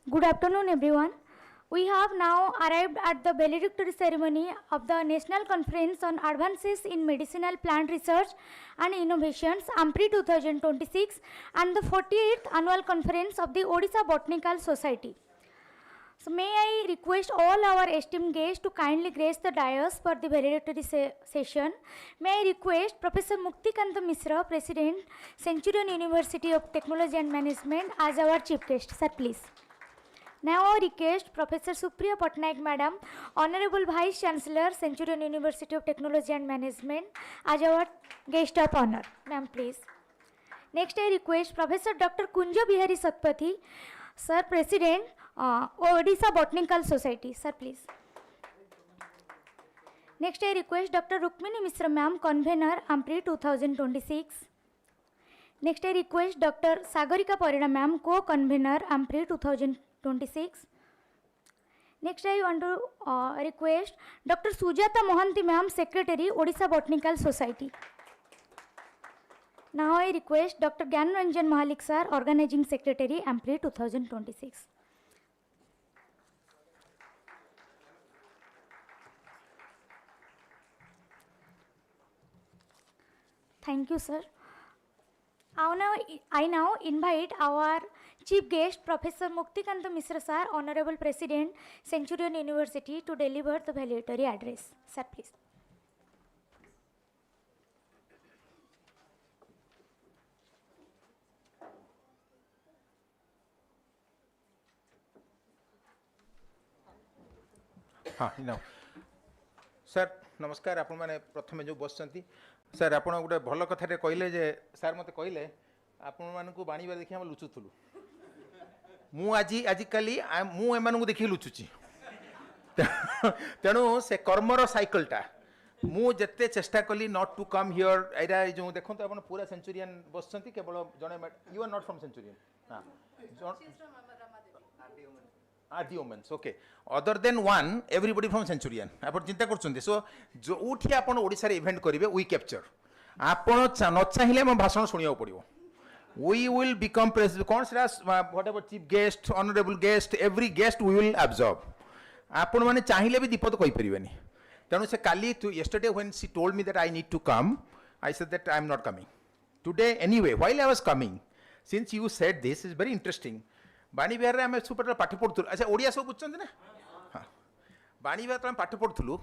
Good afternoon, everyone. We have now arrived at the valedictory ceremony of the National Conference on Advances in Medicinal Plant Research and Innovations, AMPRI 2026, and the 48th Annual Conference of the Odisha Botanical Society. So may I request all our esteemed guests to kindly grace the dais for the valedictory session. May I request Professor Muktikanta Misra, President, Centurion University of Technology and Management, as our chief guest. Sir, please. Now I request Professor Supriya Patnaik Madam, Honorable Vice Chancellor, Centurion University of Technology and Management, as our guest of honor. Ma'am, please. Next I request Professor Dr. Kunja Bihari Satpathy, Sir, President, Odisha Botanical Society. Sir, please. Next I request Dr. Rukmini Misra Ma'am, Convener, AMPRI 2026. Next I request Dr. Sagarika Parida Ma'am, Co-Convener, AMPRI 2026. Next I want to request Dr. Sujata Mohanty Ma'am, Secretary, Odisha Botanical Society. Now I request Dr. Gyan Ranjan Mahalik Sir, Organizing Secretary, AMPRI 2026. Thank you, sir. I now invite our chief guest, Professor Muktikanta Misra Sir, Honorable President, Centurion University, to deliver the valedictory address. Sir, please. हाँ इना sir नमस्कार आपण मैंने प्रथम जो बसचंती sir आपण गोटे भल कथा कहले जे सर मते कहले आपण मानकु बाणी देखि हम लुचुथुलु मु आजिकाली मु एमानकु देखि लुचुची तेणु से कर्मर साइकलटा मु जत्ते चेष्टा कली नॉट टू कम हियर एरा जो देखंतु आपण पूरा सेंचुरियन बसचंती केवल जने you are not from Centurion हां RD Omens, okay. Other than one, everybody from Centurion. आप चिंता करछन्ते सो जो उठी आपण ओडिसा रे इवेंट करिवे वी कैप्चर आपण न चाहिए हम भाषण सुनिया पड़ियो we will become president cone Sera whatever chief guest honorable guest every guest we will absorb आपण माने चाहिए भी दीपत कहि परिबेनी तनु से काली yesterday when she told me that I need to come I said that I am not coming today anyway while I was coming since you said this is very interesting बाणी बिहार आम super पाठ पढ़ुलु अच्छा ओडिया सब बुझुं ना हाँ बाणी बिहार पाठ पढ़ुलु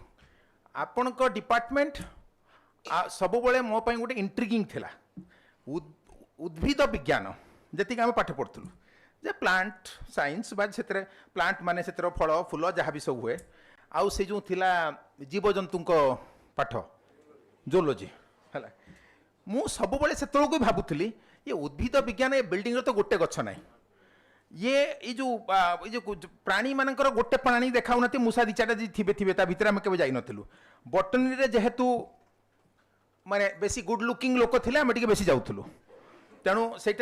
आपण डिपार्टमेंट सब मो गोटे इंट्रिगिंग थिला उद्भिद विज्ञान जी आम पाठ पढ़ुलु जे प्लांट साइंस बा से प्लांट माने से फल फूल जहाँ भी सब हुए आउ से जो थिला जीव जंतु पाठ जोलोजी है मु सब से भावुली ये उद्भिद विज्ञान ये बिल्डिंग तो गोटे गछ ना ये जो प्राणी मानकर गोटे प्राणी देखा मूषा दी चार्टा जी थे भितर आम के जाइनु बटनी रे जेहेतु माने बेसी गुड लुकिंग लोक थे आम टे बेसी जाऊँ तेणु से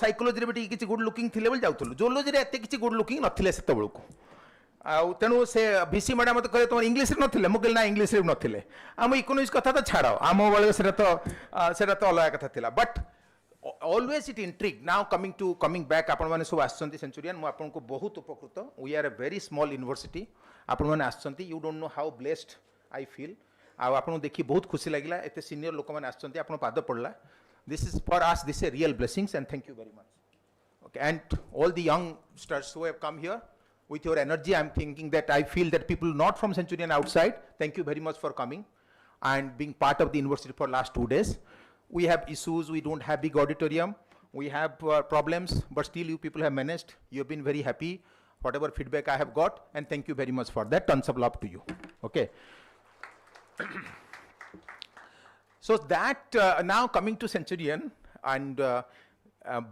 साइकोलोजी भी किसी गुड लुकिंग थे बोली जाऊँ जोलोजी रे एत किसी गुड लुकिंग नथिले सेते बेलू आउ तेणु से भिसी मैडम मत कहे तुम इंग्लीश नथिले मु कहली ना इंग्लीश नथिले आम इकोनॉमिक्स कथा तो छाड़ आम बेले से तो अलग कथा थिला but always it intrigued now coming back आपण माने सब आछंती सेंचुरियन मु आपन को बहुत उपकृत we are a very small university आपण माने आछंती you don't know how blessed I feel आ आपन देखि बहुत खुशी लागिला एते सीनियर लोक माने आछंती आपण पाद पड़ला this is for us this is a real blessings and thank you very much okay and all the young stars who have come here with your energy I'm thinking that I feel that people not from Centurion outside thank you very much for coming and being part of the university for last 2 days. We have issues, we don't have big auditorium, we have problems, but still you people have managed. You have been very happy, whatever feedback I have got, and thank you very much for that. Tons of love to you. Okay. So that now coming to Centurion, and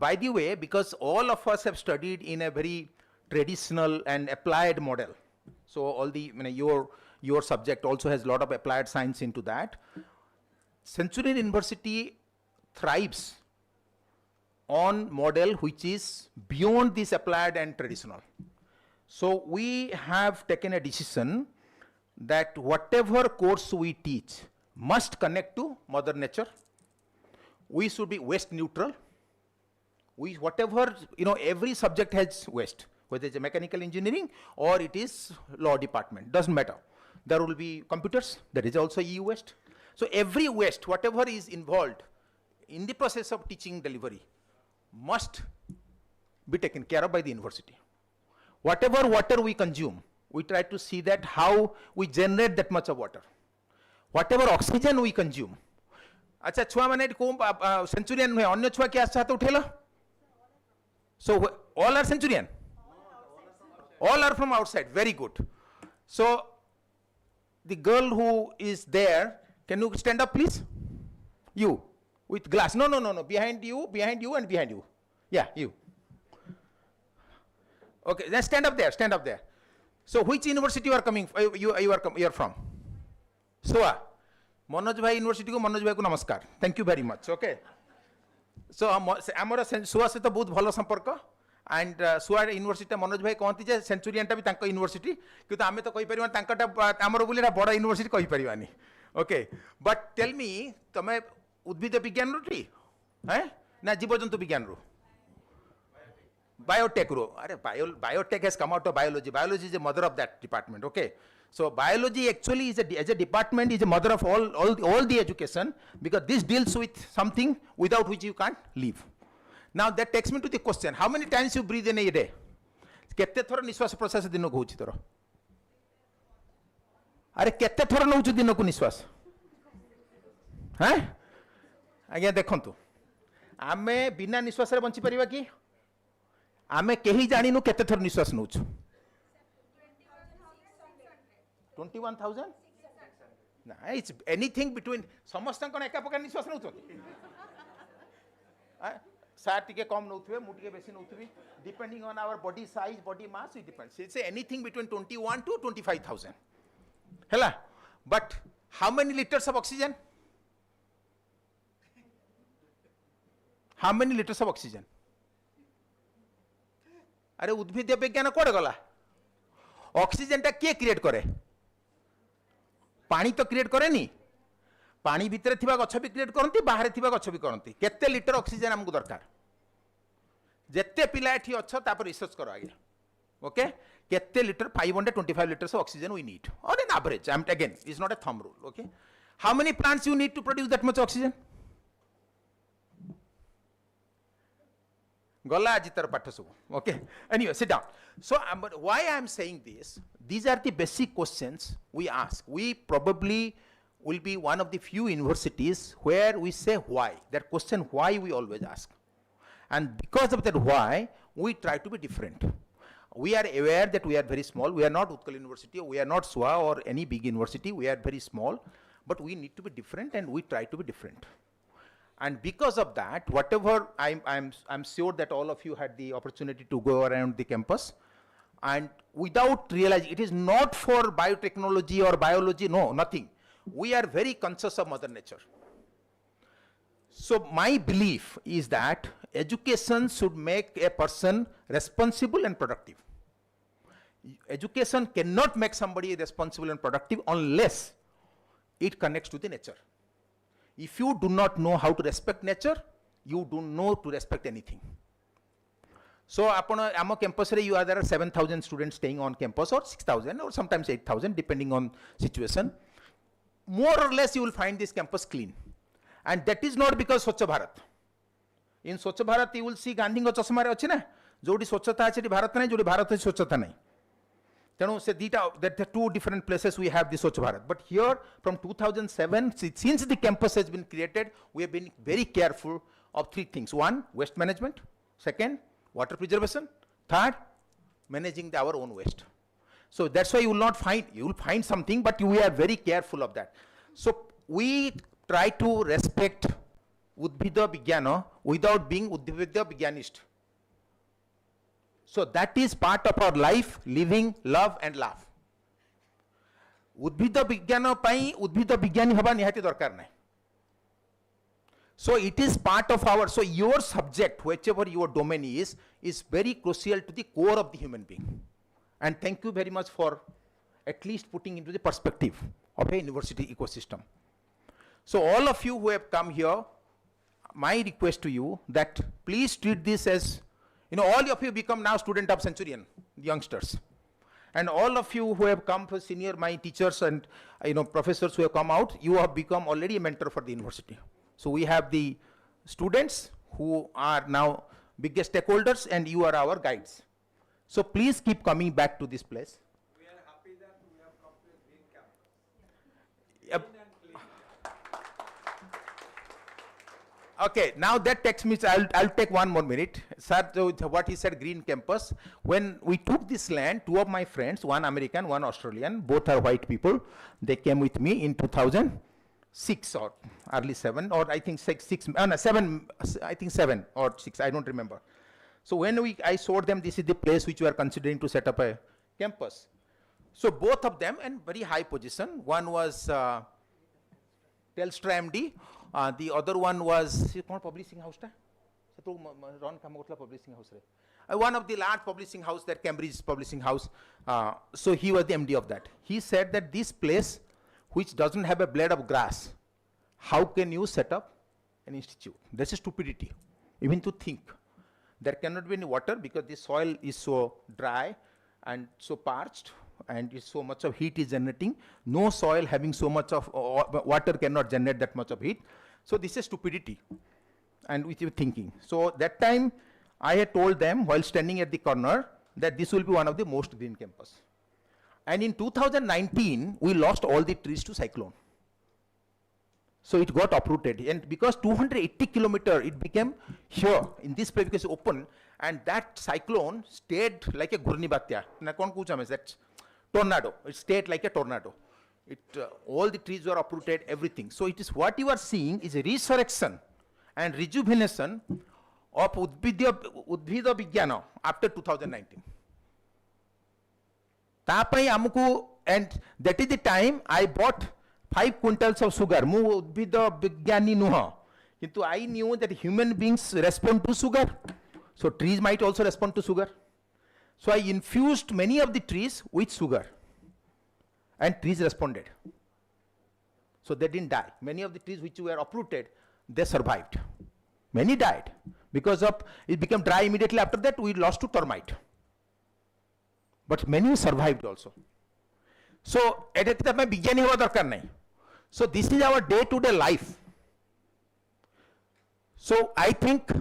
by the way, because all of us have studied in a very traditional and applied model, so all the your subject also has a lot of applied science into that. Centurion University thrives on model which is beyond this applied and traditional. So we have taken a decision that whatever course we teach must connect to Mother Nature. We should be waste neutral. Whatever, every subject has waste. whether it's a mechanical engineering or it is law department, doesn't matter. There will be computers, there is also e-waste. So every waste, whatever is involved in the process of teaching delivery, must be taken care of by the university. Whatever water we consume, we try to see that how we generate that much of water. Whatever oxygen we consume. अच्छा छुआ माने को Centurion में अन्य छुआ क्या चाहते उठेला? So all are Centurion? All are from outside. Very good. So the girl who is there, can you stand up please? You with glass. No. Behind you and behind you. Yeah, you. Okay, then stand up there. So which university you are coming? You are from? SOA. Manoj भाई university को मनोज भाई को नमस्कार. Thank you very much. Okay. So आमर SOA से तो बहुत भलो संपर्क and SOA यूनिवर्सिटी मनोज भाई कहती जे सेंचुरियन टा भी तांको यूनिवर्सिटी किंतु आमे तो कहि परिवा तांकाटा आमर बोली बड़ा यूनिवर्सिटी कहि परिवानी. Okay, but tell me तमे उद्भिद विज्ञान रो हैं ना जीवजंतु विज्ञान रो? Biotech ro. Are biotech has come out of biology. Biology is the mother of that department. Okay. So biology actually is as a department is a mother of all the education, because this deals with something without which you can't live. Now that takes me to the question: how many times you breathe in a day? केते थोर निश्वास प्रश्वास दिन को होची तोर? अरे केते थोर नउछु दिन को निश्वास? हैं? आज्ञा देखंतु. आमे बिना निश्वास रे बंची परिबा की? आमे केही जानिनु केते थोर निश्वास नउछु? 21,000? No, it's anything between समस्त कोन एका प्रकार निश्वास नउछु. सार टिके कम नउथबे मु टिके बेसी नउथबी, depending on our body size, body mass, it depends. It's anything between 21 to 25,000. Hela, but how many liters of oxygen? How many liters of oxygen? अरे उद्भिद विज्ञान कोड़े गला? ऑक्सीजन टा किए क्रिएट करे? पानी तो क्रिएट करे नी. पानी भीतर थिबा गछ भी क्रिएट करंती, बाहर थिबा गछ भी करंती. केते लिटर ऑक्सीजन हमको दरकार? जेते पिला एठी अछ तापर रिसर्च करो आगे. ओके, केते litre? 525 liters of oxygen we need on an average. Again, it's not a thumb rule. Okay, how many plants you need to produce that much oxygen? Gola ajitar path सब. Okay, anyway, sit down. So why I am saying this? These are the basic questions we ask. We probably will be one of the few universities where we say why. That question why we always ask. And because of that why, we try to be different. We are aware that we are very small. We are not Utkal University, we are not SWA or any big university. We are very small, but we need to be different, and we try to be different. And because of that, whatever I'm sure that all of you had the opportunity to go around the campus, and without realizing, it is not for biotechnology or biology, no, nothing. We are very conscious of Mother Nature. So my belief is that education should make a person responsible and productive. Education cannot make somebody responsible and productive unless it connects to the nature. If you do not know how to respect nature, you don't know to respect anything. So our campus, there are 7,000 students staying on campus, or 6,000, or sometimes 8,000, depending on situation. More or less you will find this campus clean. And that is not because Swachha Bharat. In Swachha Bharat you will see Gandhi ko chashma re achi na, jodi swachhata achi Bharat nahi, jodi Bharat achi swachhata nahi. That the two different places we have the Swachh Bharat. But here from 2007, since the campus has been created, we have been very careful of three things. One, waste management. Second, water preservation. Third, managing our own waste. So that's why you will not find, you will find something, but we are very careful of that. So we try to respect Udbhida Vigyana without being Udbhida Vigyanist. So that is part of our life, living, love and laugh. Udbhida Vigyana pai Udbhida Vigyani haba nihati darkar nahi. So it is part of our, so your subject, whichever your domain is very crucial to the core of the human being. And thank you very much for at least putting into the perspective of a university ecosystem. So all of you who have come here, my request to you that please treat this as You know, all of you become now student of Centurion, youngsters. And all of you who have come for senior, my teachers and professors who have come out, you have become already a mentor for the university. So we have the students who are now biggest stakeholders, and you are our guides. So please keep coming back to this place. We are happy that we have come to a green campus. Yep. Green and clean. Okay, now that takes me, I'll take one more minute. Sir, so what he said, green campus. When we took this land, two of my friends, one American, one Australian, both are white people, they came with me in 2006 or early 7, or I think 7, I think 7 or 6, I don't remember. So when I showed them this is the place which we are considering to set up a campus. So both of them in very high position. One was Telstra MD, the other one was publishing house publishing house. One of the large publishing house, that Cambridge publishing house. So he was the MD of that. He said that this place which doesn't have a blade of grass, how can you set up an institute? That's a stupidity, even to think. There cannot be any water because the soil is so dry and so parched, and so much of heat is generating. No soil having so much of water cannot generate that much of heat. So this is stupidity and with your thinking. So that time I had told them while standing at the corner that this will be one of the most green campus. And in 2019, we lost all the trees to cyclone. So it got uprooted, and because 280 kilometer it became here in this place because open, and that cyclone stayed like a Ghurni Batya. That tornado. It stayed like a tornado. All the trees were uprooted, everything. So it is what you are seeing is a resurrection and rejuvenation of Udbhida Vigyana after 2019. And that is the time I bought 5 quintals of sugar. I knew that human beings respond to sugar. So trees might also respond to sugar. So I infused many of the trees with sugar, and trees responded. So they didn't die. Many of the trees which were uprooted, they survived. Many died because of it became dry immediately after that. We lost to termite. But many survived also. So so this is our day-to-day life. So I think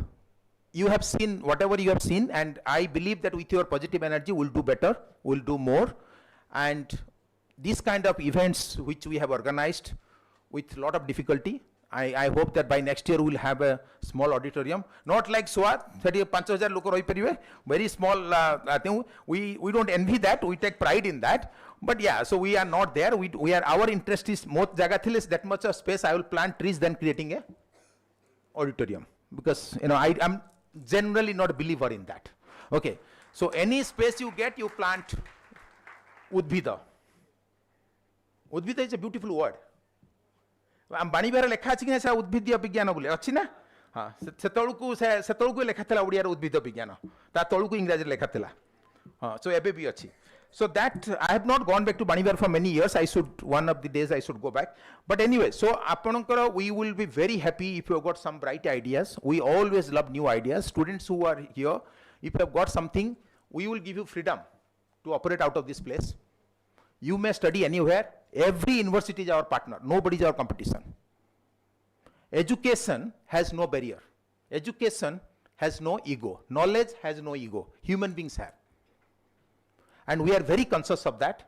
you have seen whatever you have seen, and I believe that with your positive energy we'll do better, we'll do more. And these kind of events which we have organized with a lot of difficulty, I hope that by next year we'll have a small auditorium, not like Swat, 5,000 look very small. I think we don't envy that, we take pride in that. But yeah, so we are not there. We are, our interest is more is that much of space. I will plant trees than creating a auditorium, because I'm generally not a believer in that. Okay, so any space you get, you plant Udbhida. Udbhida is a beautiful word. Vani Vihar ଲେଖା ଅଛି କି ନା ସେ ଉଦ୍ଭିଦ ବିଜ୍ଞାନ ବୋଲି ଅଛି ନା? ହଁ, ସେତେବେଳକୁ ଲେଖା ଥିଲା ଓଡ଼ିଆର ଉଦ୍ଭିଦ ବିଜ୍ଞାନ, ତା ତଳକୁ ଇଂରାଜୀରେ ଲେଖା ଥିଲା। ହଁ, so ଏବେ ବି ଅଛି। So that I have not gone back to Banibihar for many years. One of the days I should go back. But anyway, so apanankara, we will be very happy if you have got some bright ideas. We always love new ideas. Students who are here, if you have got something, we will give you freedom to operate out of this place. You may study anywhere. Every university is our partner. Nobody is our competition. Education has no barrier. Education has no ego. Knowledge has no ego. Human beings have. And we are very conscious of that.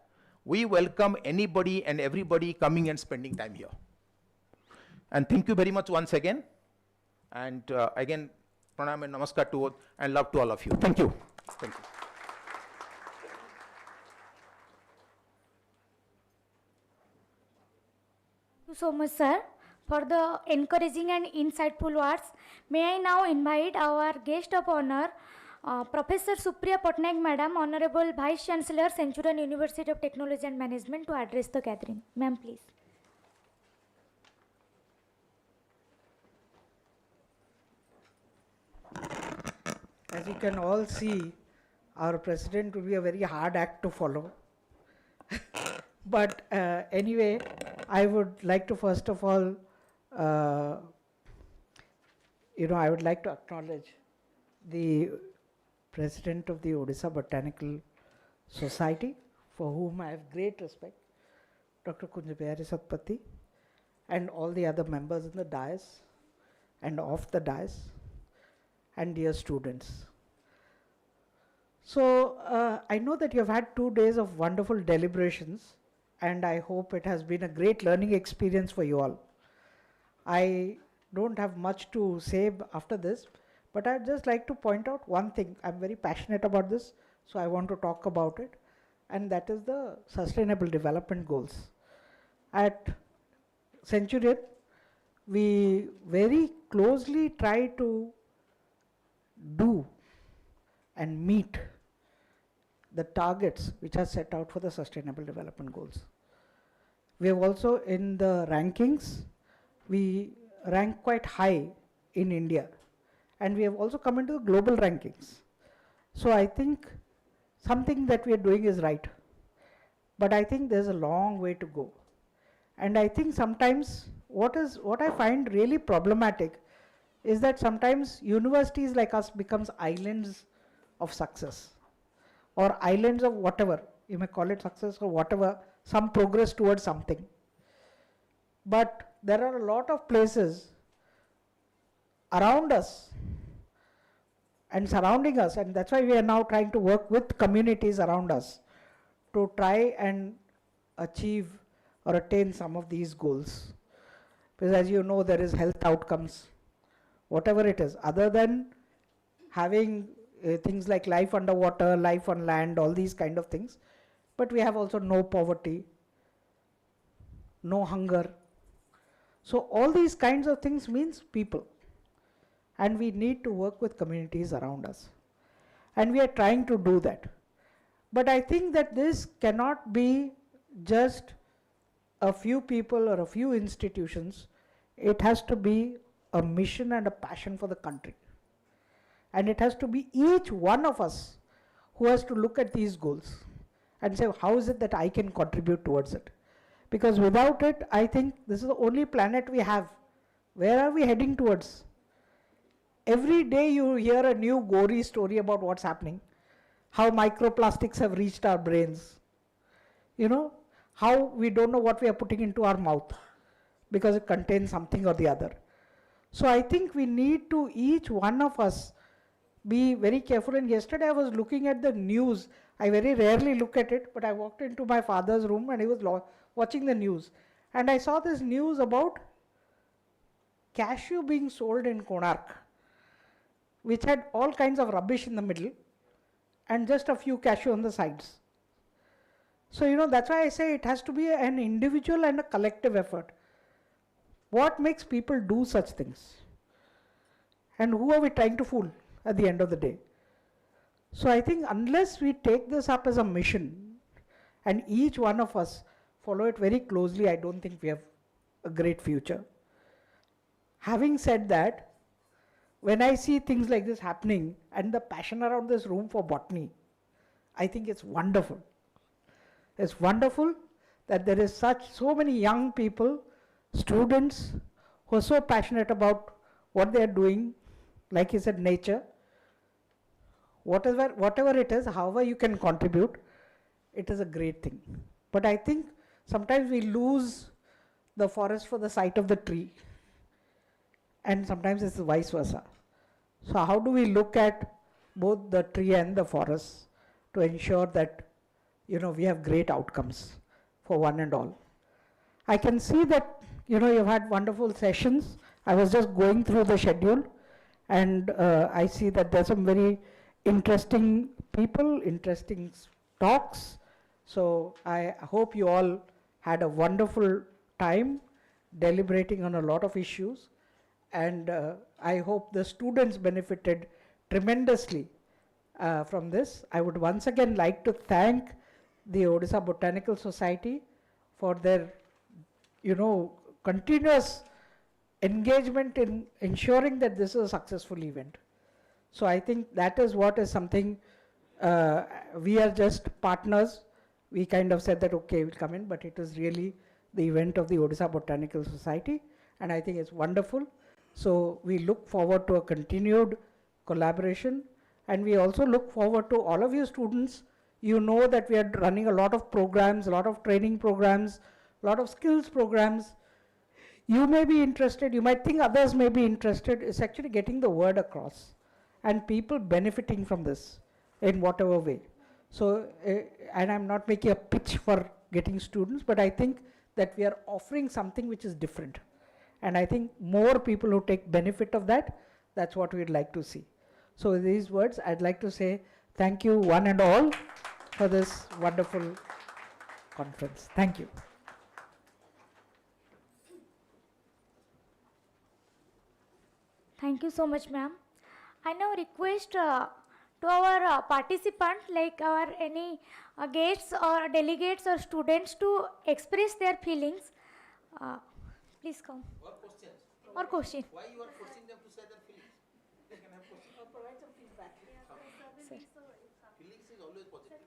We welcome anybody and everybody coming and spending time here. And thank you very much once again. And again, pranam and namaskar to all, and love to all of you. Thank you. Thank you. Thank you so much, sir, for the encouraging and insightful words. May I now invite our guest of honor, Professor Supriya Patnaik Madam, Honorable Vice Chancellor, Centurion University of Technology and Management, to address the gathering. Ma'am, please. As you can all see, our president will be a very hard act to follow. But anyway, I would like to first of all, I would like to acknowledge the President of the Odisha Botanical Society, for whom I have great respect, Dr. Kunjabihari Satpathy, and all the other members in the dais and off the dais, and dear students. So I know that you have had 2 days of wonderful deliberations, and I hope it has been a great learning experience for you all. I don't have much to say after this, but I'd just like to point out one thing. I'm very passionate about this, so I want to talk about it, and that is the Sustainable Development Goals. At Centurion, we very closely try to do and meet the targets which are set out for the Sustainable Development Goals. We have also, in the rankings, we rank quite high in India, and we have also come into the global rankings. So I think something that we are doing is right, but I think there's a long way to go. And I think sometimes what I find really problematic is that sometimes universities like us becomes islands of success, or islands of whatever, you may call it success or whatever, some progress towards something. But there are a lot of places around us and surrounding us, and that's why we are now trying to work with communities around us to try and achieve or attain some of these goals. Because as you know, there is health outcomes, whatever it is, other than having things like life underwater, life on land, all these kind of things. But we have also no poverty, no hunger. So all these kinds of things means people. And we need to work with communities around us. And we are trying to do that. But I think that this cannot be just a few people or a few institutions. It has to be a mission and a passion for the country. And it has to be each one of us who has to look at these goals and say, how is it that I can contribute towards it? Because without it, I think this is the only planet we have. Where are we heading towards? Every day you hear a new gory story about what's happening. How microplastics have reached our brains. You know, how we don't know what we are putting into our mouth because it contains something or the other. So I think we need to, each one of us, be very careful. And yesterday I was looking at the news. I very rarely look at it, but I walked into my father's room and he was watching the news. And I saw this news about cashew being sold in Konark, which had all kinds of rubbish in the middle and just a few cashew on the sides. So, you know, that's why I say it has to be an individual and a collective effort. What makes people do such things? And who are we trying to fool at the end of the day? So I think unless we take this up as a mission and each one of us follow it very closely, I don't think we have a great future. Having said that, when I see things like this happening and the passion around this room for botany, I think it's wonderful. It's wonderful that there is so many young people, students, who are so passionate about what they are doing, like you said, nature. Whatever it is, however you can contribute, it is a great thing. But I think sometimes we lose the forest for the sight of the tree, and sometimes it's vice versa. So how do we look at both the tree and the forest to ensure that, you know, we have great outcomes for one and all? I can see that, you know, you've had wonderful sessions. I was just going through the schedule, and I see that there's some very interesting people, interesting talks. So I hope you all had a wonderful time deliberating on a lot of issues, and I hope the students benefited tremendously from this. I would once again like to thank the Odisha Botanical Society for their, you know, continuous engagement in ensuring that this is a successful event. So I think that is what is something, we are just partners. We kind of said that, okay, we'll come in, but it is really the event of the Odisha Botanical Society, and I think it's wonderful. So we look forward to a continued collaboration And we also look forward to all of you students. You know that we are running a lot of programs, a lot of training programs, a lot of skills programs. You may be interested, you might think others may be interested. It's actually getting the word across and people benefiting from this in whatever way. So, and I'm not making a pitch for getting students, but I think that we are offering something which is different. And I think more people who take benefit of that, that's what we'd like to see. So with these words, I'd like to say thank you one and all for this wonderful conference. Thank you. Thank you so much, ma'am. I now request to our participant, like our any guests or delegates or students to express their feelings. Please come. Or question. Why you are forcing them to say their feelings? They can have questions. Or provide some feedback. Feelings is always positive.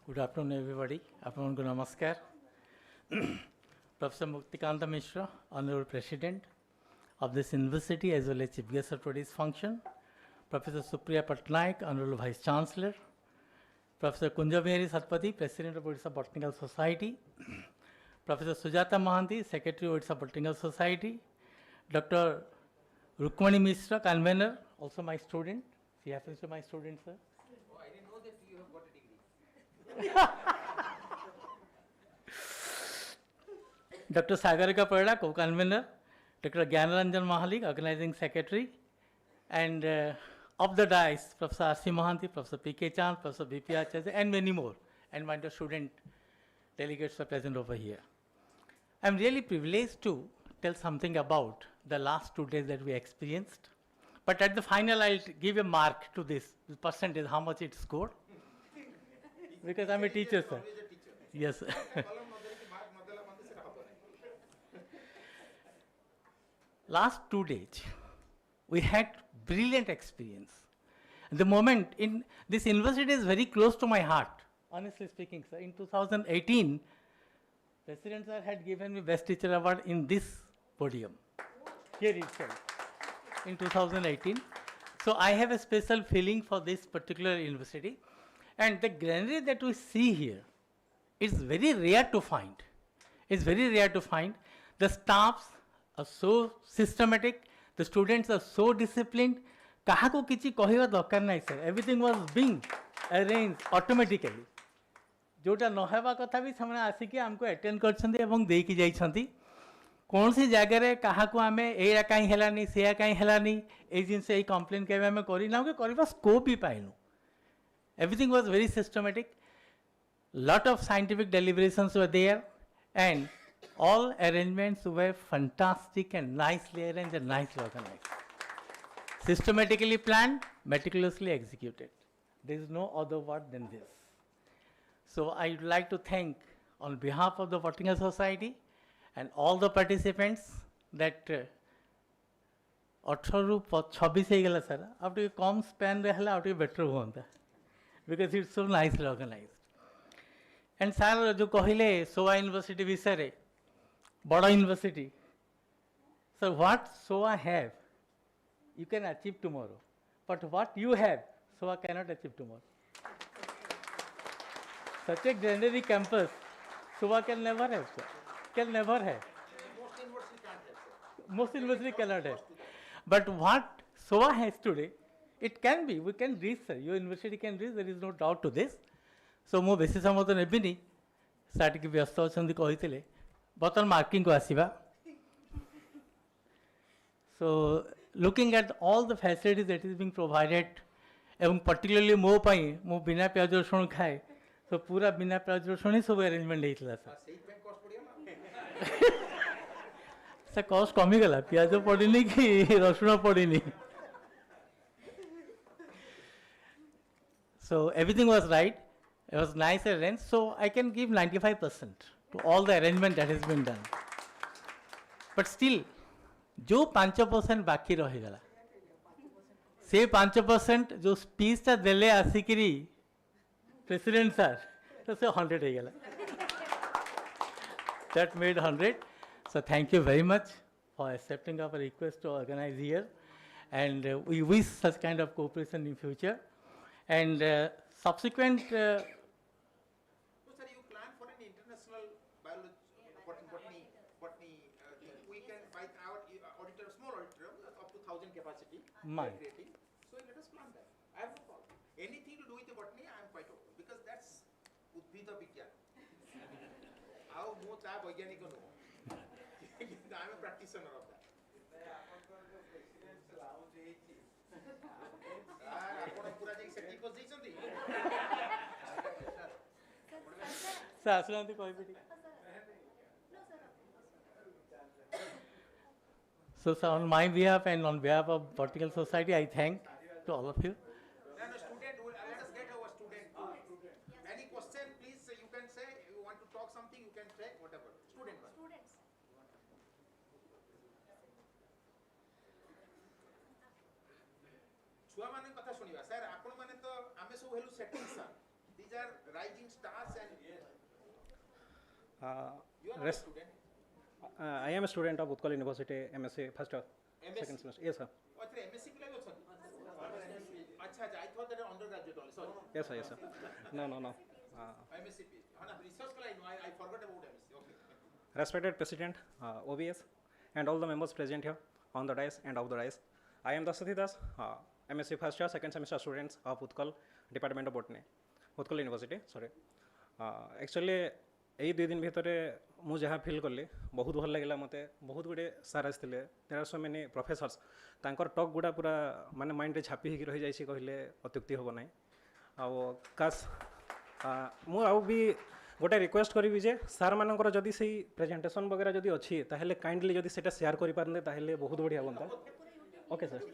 Good afternoon, everybody. Afternoon, namaskar. Professor Muktikanta Mishra, Honorable President of this university as well as Chief Guest of today's function. Professor Supriya Patnaik, Honorable Vice Chancellor. Professor Kunjabihari Satpathy, President of Odisha Botanical Society. Professor Sujata Mahanti, Secretary of Odisha Botanical Society. Dr. Rukmani Mishra, Convener, also my student. She happens to be my student, sir. Oh, I didn't know that you have got a degree. Dr. Sagarika Parda, co-convener, Dr. Gyanaranjan Mahalik, organizing secretary, and of the dais, Professor R.C. Mohanty, Professor P.K. Chand, Professor B.P. Acharya, and many more, and my student delegates are present over here. I'm really privileged to tell something about the last 2 days that we experienced, but at the final I'll give a mark to this percentage, how much it scored, because I'm a teacher, sir. Yes. Last 2 days, we had brilliant experience. The moment in this university is very close to my heart, honestly speaking, sir. In 2018, President sir had given me Best Teacher Award in this podium, here itself, in 2018. So I have a special feeling for this particular university. And the greenery that we see here is very rare to find. It's very rare to find. The staffs are so systematic, the students are so disciplined. Kahako kichi kohiba dakar nahi, sir. Everything was being arranged automatically. जोटा नहवा कथा भी ସେମାନେ ଆସିକି ଆମକୁ attend କରିଛନ୍ତି ଏବଂ ଦେଇକି ଯାଇଛନ୍ତି କୌଣସି ଜାଗାରେ କାହାକୁ ଆମେ ଏଇଟା କାହିଁ ହେଲାନି ସେଇଆ କାହିଁ ହେଲାନି ଏଇ ଜିନିଷ ଏଇ କମ୍ପ୍ଲେନ୍ କେବେ ଆମେ କରିନାହୁଁ କି କରିବା ସ୍କୋପ୍ ବି ପାଇନୁ everything was very systematic lot of scientific deliberations were there and all arrangements were fantastic and nicely arranged and nicely organized systematically planned meticulously executed there is no other word than this. So I would like to thank on behalf of the Botanical Society and all the participants that 18 ରୁ 26 ହେଇଗଲା sir ଆଉ ଟିକେ କମ୍ ସ୍ପାନ୍ରେ ହେଲେ ଆଉ ଟିକେ better ହୁଅନ୍ତା because it's so nicely organized. And sir जो କହିଲେ SOA University ବିଷୟରେ ବଡ଼ university so what SOA have you can achieve tomorrow but what you have SOA cannot achieve tomorrow. Such a greenery campus, SOA can never have, sir. Can never have. Most universities cannot have. But what SOA has today, it can be. We can reach, sir. Your university can reach. There is no doubt to this. So, mo besi samay to nebini. Sir ki vyasta achandi kahitile. Botan marking ko asiba. So, looking at all the facilities that is being provided, and particularly mo pai, mo bina pyaj rasun khai. So पूरा बिना प्याज रसुण ही सब arrangement नहीं थी sir sir cost कमी गला प्याज पड़नी कि रसुण पड़नी so everything was right it was nice arranged so I can give 95% to all the arrangement that has been done but still जो 5% बाकी रही गला से 5% जो स्पीच टा देले आसिकरी प्रेसिडेंट सर तो से 100 हो गया that made 100. So thank you very much for accepting our request to organize here. And we wish such kind of cooperation in future. And subsequent, So, sir, you plan for an international biology, botany thing. We can, by our auditorium, small auditorium, up to 1,000 capacity, we are Mine. creating. So, let us plan that. I have no problem. Anything to do with the botany, I am quite open because that's Udbhida Vigyan. How much I Vaigyanika know. I am a practitioner of that. ଆପଣ ପୁରା ଯାଇକି ସେଠି ବସି ଯାଇଛନ୍ତି sir, ଆସୁନାହାନ୍ତି କହିବେ ଟିକେ। So, sir, on my behalf and on behalf of Botanical Society, I thank to all of you. No, student, let us get our student. Any question, please, you can say. You want to talk something, you can say, whatever. Student one. ଛୁଆମାନଙ୍କ କଥା ଶୁଣିବା sir ଆପଣମାନେ ତ ଆମେ ସବୁ ହେଲୁ setting sir these are rising stars and you are not a student I am a student of Utkal University, MSc first year, MSc? second semester. Yes, sir. oh ଏଥିରେ MSc ପିଲା ବି ଅଛନ୍ତି ଆଚ୍ଛା ଆଚ୍ଛା I thought that undergraduate only sorry Yes, sir. Yes, sir. No. MSc ହଁ ନା research kala I forgot about MSc okay Respected President, OBS, and all the members present here on the dais and off the dais. I am Dasati Das, MSc first year, second semester students of Utkal Department of Botany, Utkal University. Sorry. Actually, এই 2 दिन ভিতরে ମୁଁ ଯାହା feel କଲି ବହୁତ ଭଲ ଲାଗିଲା ମୋତେ ବହୁତ ଗୁଡ଼ିଏ ସାର୍ ଆସିଥିଲେ ଦେର୍ ଆର୍ ସୋ ମେନି ପ୍ରଫେସର୍ସ ତାଙ୍କର ଟକ୍ ଗୁଡ଼ା ପୁରା ମାନେ ମାଇଣ୍ଡରେ ଛାପି ହେଇକି ରହିଯାଇଛି କହିଲେ ଅତ୍ୟୁକ୍ତି ହେବ ନାହିଁ ଆଉ କାସ୍ ମୁଁ ଆଉ ବି ଗୋଟେ ରିକ୍ୱେଷ୍ଟ କରିବି ଯେ ସାର୍ମାନଙ୍କର ଯଦି ସେଇ ପ୍ରେଜେଣ୍ଟେସନ୍ ବଗେରା ଯଦି ଅଛି ତାହେଲେ କାଇଣ୍ଡଲି ଯଦି ସେଇଟା ସେୟାର କରିପାରନ୍ତେ ତାହେଲେ ବହୁତ ବଢ଼ିଆ ହୁଅନ୍ତା okay sir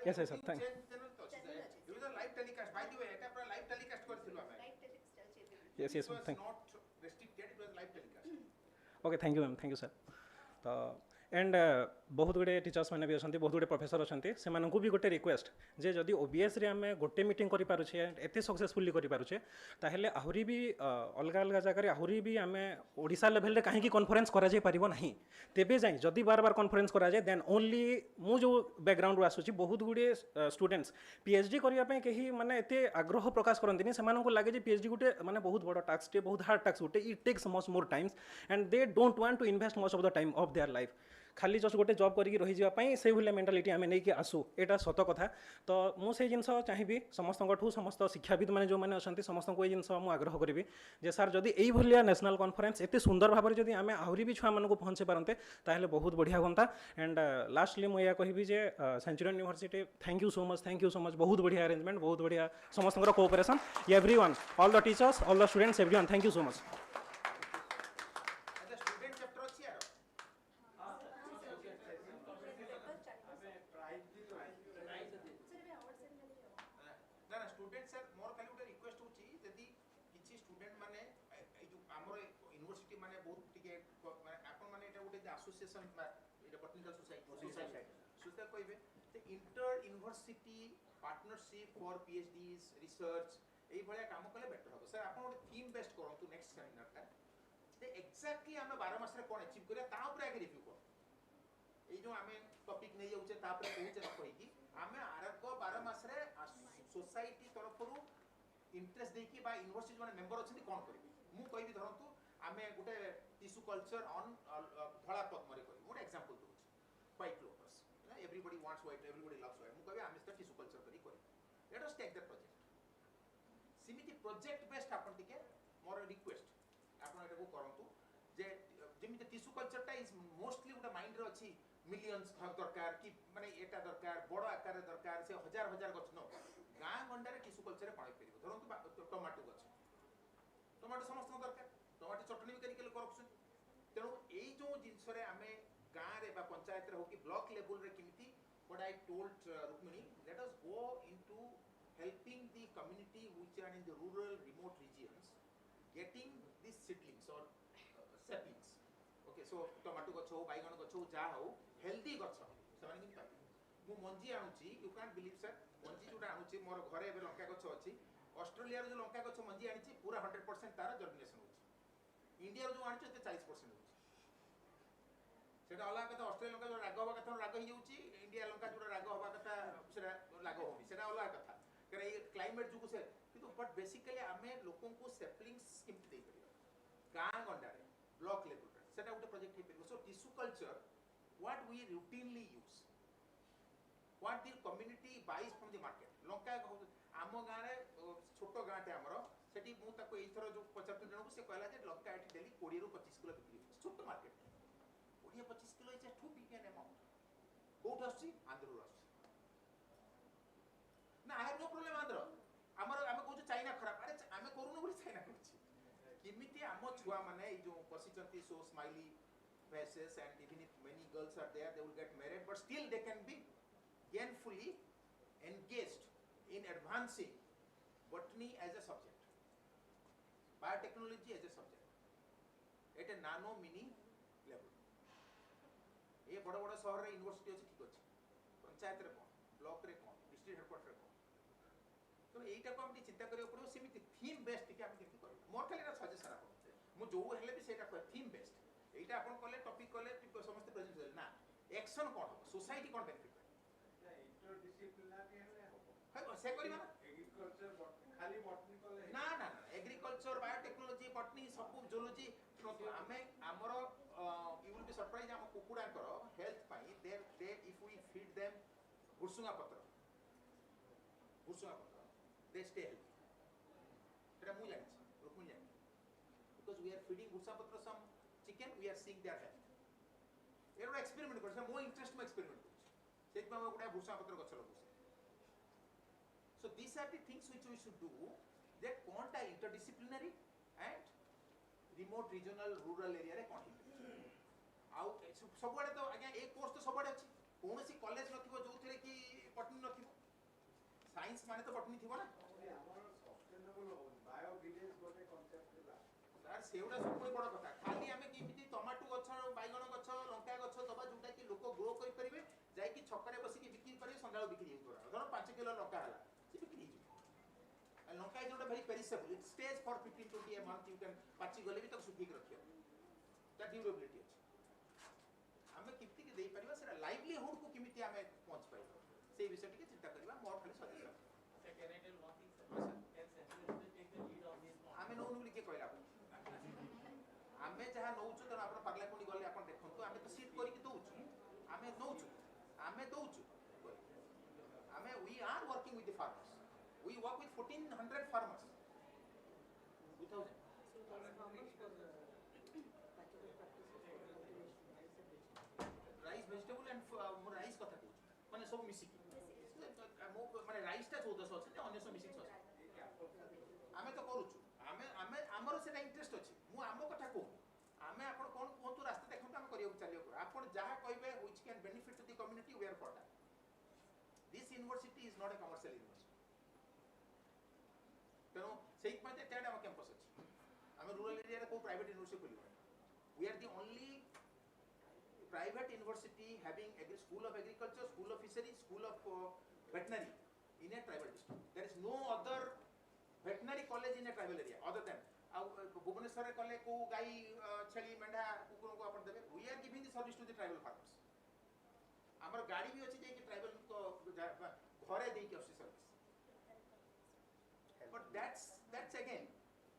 Yes sir thank live telecast Bai the we ଏଟା ପୁରା ଲାଇଭ୍ ଟେଲିକାଷ୍ଟ କରିଥିଲୁ ଆମେ Yes Yes thank not restricted it was live telecast okay thank you ma'am thank you sir तो एंड बहुत गुड़े टीचर्स मैंने भी अच्छा बहुत गुड़े प्रोफेसर अच्छा से भी गोटे रिक्वेस्ट जे जदि ओबीएस रे आम गोटे मीटिंग करें एत सक्सेसफुली करें ताहले आहरी भी अलग अलग जगह आहरी भी आम ओडिशा लेवल कहीं कॉन्फ्रेंस करा ना तेबे जाए जदि बार बार कॉन्फ्रेंस करा जाए देन ओनली मु जो बैकग्राउंड आसूँ बहुत गुड़े स्टूडेंट्स पीएचडी करने कहीं माने एते आग्रह प्रकाश करते से लगे पीएचडी गोटे माने बहुत बड़ टास्क टे बहुत हार्ड टास्क गोटे it takes much more times and they don't want to invest much of the time of their life खाली जस्ट गोटे जॉब करके रही जावाई से भाया मेंटालिटी आम नहीं आसू यहाँ सत कथा तो मुझे जिन चाहिए समस्त समस्त शिक्षाविद मैंने जो मैंने अच्छा समस्त ये जिन आग्रह करी जे सार जदि यही नेशनल कॉन्फ्रेंस एत सुंदर भाव में जब आम आहरी भी छुआ मानक पहुँचे पारते ताहले बहुत बढ़िया होता एंड लास्टली मुझे कहि जे Centurion university thank you so much बहुत बढ़िया अरेंजमेंट बहुत बढ़िया समस्त cooperation everyone all the teachers all the students everyone thank you so much the student chapter ଅଛି यार ना ना स्टूडेंट सर मोर खाली गोटे रिक्वेस्ट होची जदी किछि स्टूडेंट माने ए जो हमर यूनिवर्सिटी माने बहुत टिके आपन माने एटा गोटे एसोसिएशन एटा बॉटनिकल सोसाइटी सुता कहबे ते inter university partnership for PhDs research एई भलिया काम कले बेटर हो सर आपन गोटे थीम बेस्ड करंतु नेक्स्ट सेमिनार ता ते एक्जेक्टली हमें 12 मास रे कोन अचीव करिया ता ऊपर आगे रिव्यू कर ए जो हमें टॉपिक नै जाउचे ता ऊपर कहूचे न कहि हमें आरक 12 मास रे सोसाइटी तरफरु इंटरेस्ट देकी बा यूनिवर्सिटी माने मेंबर अछन कोन करबी मु कहबी धरंतु हमें गोटे टिश्यू कल्चर ऑन धळा पद्मरे करबी मोर एग्जांपल दउछ white lotus everybody wants white everybody loves white मु कहबी हमें टिश्यू कल्चर करी let us take that project सिमिति प्रोजेक्ट बेस्ड आपन टिके मोर रिक्वेस्ट आपन एटा को करंतु जे जेमिति टिश्यू कल्चर टा इज मोस्टली गोटे माइंड रे अछि मिलियंस दरकार कि माने एटा दरकार बड़ आकार दरकार से हजार हजार गछ न गाँ गंडारे टिश्यू कल्चर पाई परिबो धरंतु टमाटो गछ टमाटो समस्त दरकार टमाटो चटनी भी करी के करछन तेनु एई जो जिंस रे आमे गाँ रे बा पंचायत रे हो कि ब्लॉक लेवल रे किमिति what I told Rukmini let us go into helping the community which are in the rural remote regions getting these seedlings or saplings okay so tomato gacho baigon gacho ja ho healthy gacho semane kin pabi mu monji anuchi you can't believe sir monji joटा anuchi मोर घरे एबे लंका गछ अछि Australia रो जो लंका गछ मंजी आनिछि पूरा 100% तार germination होछि India जो आनी 40% होची सेटा अलग कथा ऑस्ट्रेलिया लंका जो राग हवा कथा राग ही जाउची इंडिया लंका जो राग हवा कथा सेटा राग होनी सेटा अलग कथा कारण ये क्लाइमेट जो से किंतु बट बेसिकली आमे लोकन को सैपलिंग्स केमति दे परियो गां गंडारे ब्लॉक लेवल रे सेटा उटे प्रोजेक्ट हे परियो so tissue culture what we routinely use what the community buys from the market लंका आम गाँ रे छोट गाँटे आमर सेठी मु ताको एथर जो 75 जन को से कहला जे लंका एठी डेली 20 रु 25 किलो बिक्री होछ छोट market 20-25 kilo is too big an amount कोठ आछि आंध्र आछि ना I have no problem Andhra हमर हम कहू चाइना खराब अरे आमे करूनु बोली चाइना करछि किमिति आम छुआ माने ई जो पसिचंती सो smiley faces and even if many girls are there they will get married but still they can be gainfully engaged in advancing botany as a subject, biotechnology as a subject at a nano mini level. ये बड़ बड़ शहर रे university अछि ठीक अछि पंचायत रे कोन block रे कोन डिस्ट्रिक्ट हेडक्वार्टर रे कोन तो एटा को हम चिंता करियो पड़ो सेमिति थीम बेस्ड के हम केति करियो मोर खाली ना सजेशन आपन मु जो हेले भी सेटा कह थीम बेस्ड एटा आपन कले टॉपिक कले समस्त प्रेजेंट होल ना एक्शन कोन हो सोसाइटी कोन बेनिफिट इंटरडिसिप्लिनरी हेले हो है से करिबा ना एग्रीकल्चर खाली बॉटनी कले ना ना एग्रीकल्चर बायोटेक्नोलॉजी बॉटनी सब जूलॉजी आमे हमर यू विल बी सरप्राइज हम कुकुडा कर हेल्थ पाई दे इफ वी फीड देम भुसुंगा पत्र दे स्टे हेल्थी तेरा मु जानि लोक मु जानि बिकॉज़ वी आर फीडिंग भुसुंगा पत्र some chicken we are seeing their health एरो एक्सपेरिमेंट कर मो इंटरेस्ट में एक्सपेरिमेंट कर सेत में गुडा भुसुंगा पत्र गछ लगुस so these are the things which we should do that konta interdisciplinary and remote regional rural area रे कोन आउ सबडे तो आज्ञा एक कोर्स तो सबडे अछि कोनोसी कॉलेज नथिबो जोथरे कि बटनी नथिबो साइंस माने तो बटनी थिबो ना हमर सस्टेनेबल बायो विलेज गोटे कांसेप्ट ला सर सेउडा सब बड़ कथा खाली हमें किमिति टमाटो गछ बैगण गछ लंका गछ दबा जोटा कि लोक ग्रो करि परिबे जाय कि छकरे बसी कि बिक्री करे संडाळ बिक्री हो धर 5 किलो लंका हला से बिक्री हो Lanka is not a very perishable it stage for 15-20 a month you can पाची गले भी तक सुखी रखियो ता ड्यूरेबिलिटी अछि हमें किमिति के देई परिबा सेरा लाइवलीहुड को किमिति हमें पहुंच पाइबो से विषय के चिंता करबा मोर खाली suggestion Sir, can I tell one thing, sir? Can Centurion still take the lead on this one? आमे नौ बोली के कहला आमे जहा नौछु त आपण पागला कोनी गले आपण देखंतु आमे तो सीट करी के दउछु आमे दउछु आमे we are working with the farmers we work with 1400 farmers 2000 rice vegetable and rice कथा कहू माने सब मिसी माने राइस ता 1400 अछि अन्य सब मिसी अछि आमे तो करूछु आमे हमर सेटा इंटरेस्ट अछि मु आमो कथा को आमे आपण कोन कोन तो रास्ता देखंतु हम करियो चलियो आपण जहा कहबे which can benefit to the community we are for that this university is not a commercial university तेनो सेही पते टेड हम कैंपस अछि हम रूरल एरिया रे को प्राइवेट यूनिवर्सिटी खोलिबो we are the only private university having school of agriculture, school of fisheries, school of veterinary in a tribal district. There is no other veterinary college in a tribal area other than Bhubaneswar kale ko gai chheli menda kukur ko apan debe we are giving the service to the tribal farmers amar gaadi bhi achi je ki tribal ko ghare dei ki achi service but that's again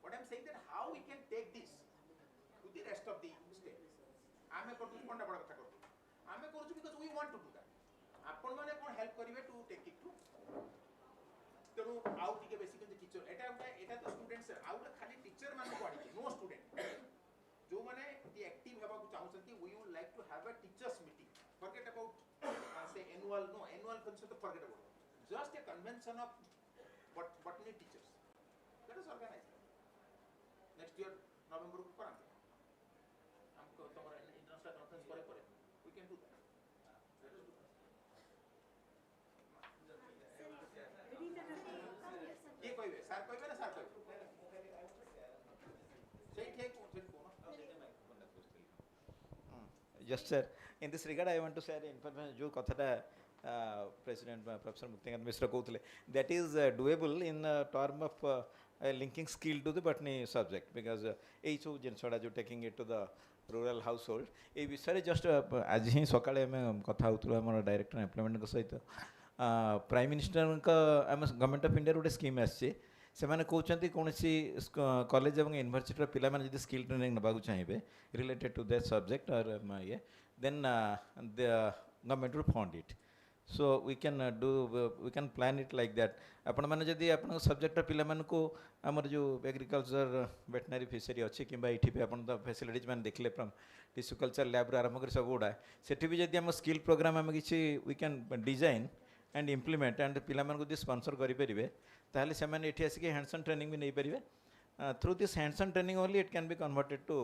what I'm saying that how we can take this to the rest of the state आमे करतु कोनटा बड़ कथा करतु आमे करछु because we want to do that आपण माने कोन help करिवे टू टेक इट टू तेनु आउ टिके बेसिक टीचर एटा तो स्टूडेंट्स आउ खाली टीचर मान को आडी नो स्टूडेंट जो माने दी एक्टिव हेबा को चाहउछंती we would like to have a teachers meeting forget about से एनुअल फंक्शन तो forget about just a convention of botany teachers let us organize next year November को करांगे हमको तुम्हारा इंटरनेशनल कॉन्फ्रेंस करे we can do that let us do that ये कहबे sir कहबे ना सर कहबे सही ठीक कोन Just sir, in this regard, I want to share information. जो कथाटा President Professor Muktikant Mishra कहते that is doable in term of linking skill to the botany subject because each जिनसटा जो taking it to the rural household ए विषय just आज ही सकाळे आम कथा होतलो हमर director employment को सहित प्राइम मिनिस्टर का आम गवर्नमेंट ऑफ इंडिया गोटे स्कीम आसी से माने कहउचंती कोनसी कॉलेज एवं यूनिवर्सिटी पिला माने जदि स्किल ट्रेनिंग नबाकू चाहिए रिलेटेड टू दैट सब्जेक्ट और ये then the government will fund it so we can plan it like that आपण माने जदि आपण सब्जेक्ट पिला मान को हमर जो एग्रीकल्चर वेटनरी फिशरी अच्छी कि इठी पे आपण द फैसिलिटीज मान देखले फ्रॉम टिश्यू कल्चर लैब रे आरंभ कर सब गुडा सेठी भी जदि हम स्किल प्रोग्राम हम किछि we can design and implement and पिला मान को स्पॉन्सर करि परिबे ताहले से माने एठी आसी के हैंड्स ऑन ट्रेनिंग भी नै परिबे through this hands on training only it can be converted to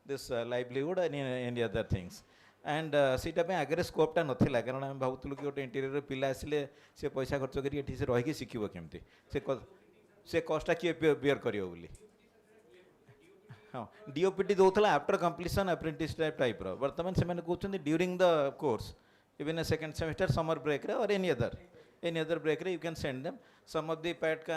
this livelihood and any other things and सीटा पे आगे स्कोपटा नथिला कारण हम भावुतलु कि गोटे इंटीरियर पिला आसिले से पैसा खर्च करी एठी से रहि के सिखिबो केमती से कष्टा किए बियर करियो बोली हाँ डीओपीटी दौला आफ्टर कंप्लीशन अप्रेंटिस टाइप रो वर्तमान से माने कहउछन during the course even a second semester summer break रे और एनी अदर ब्रेक रे you can send them some of the part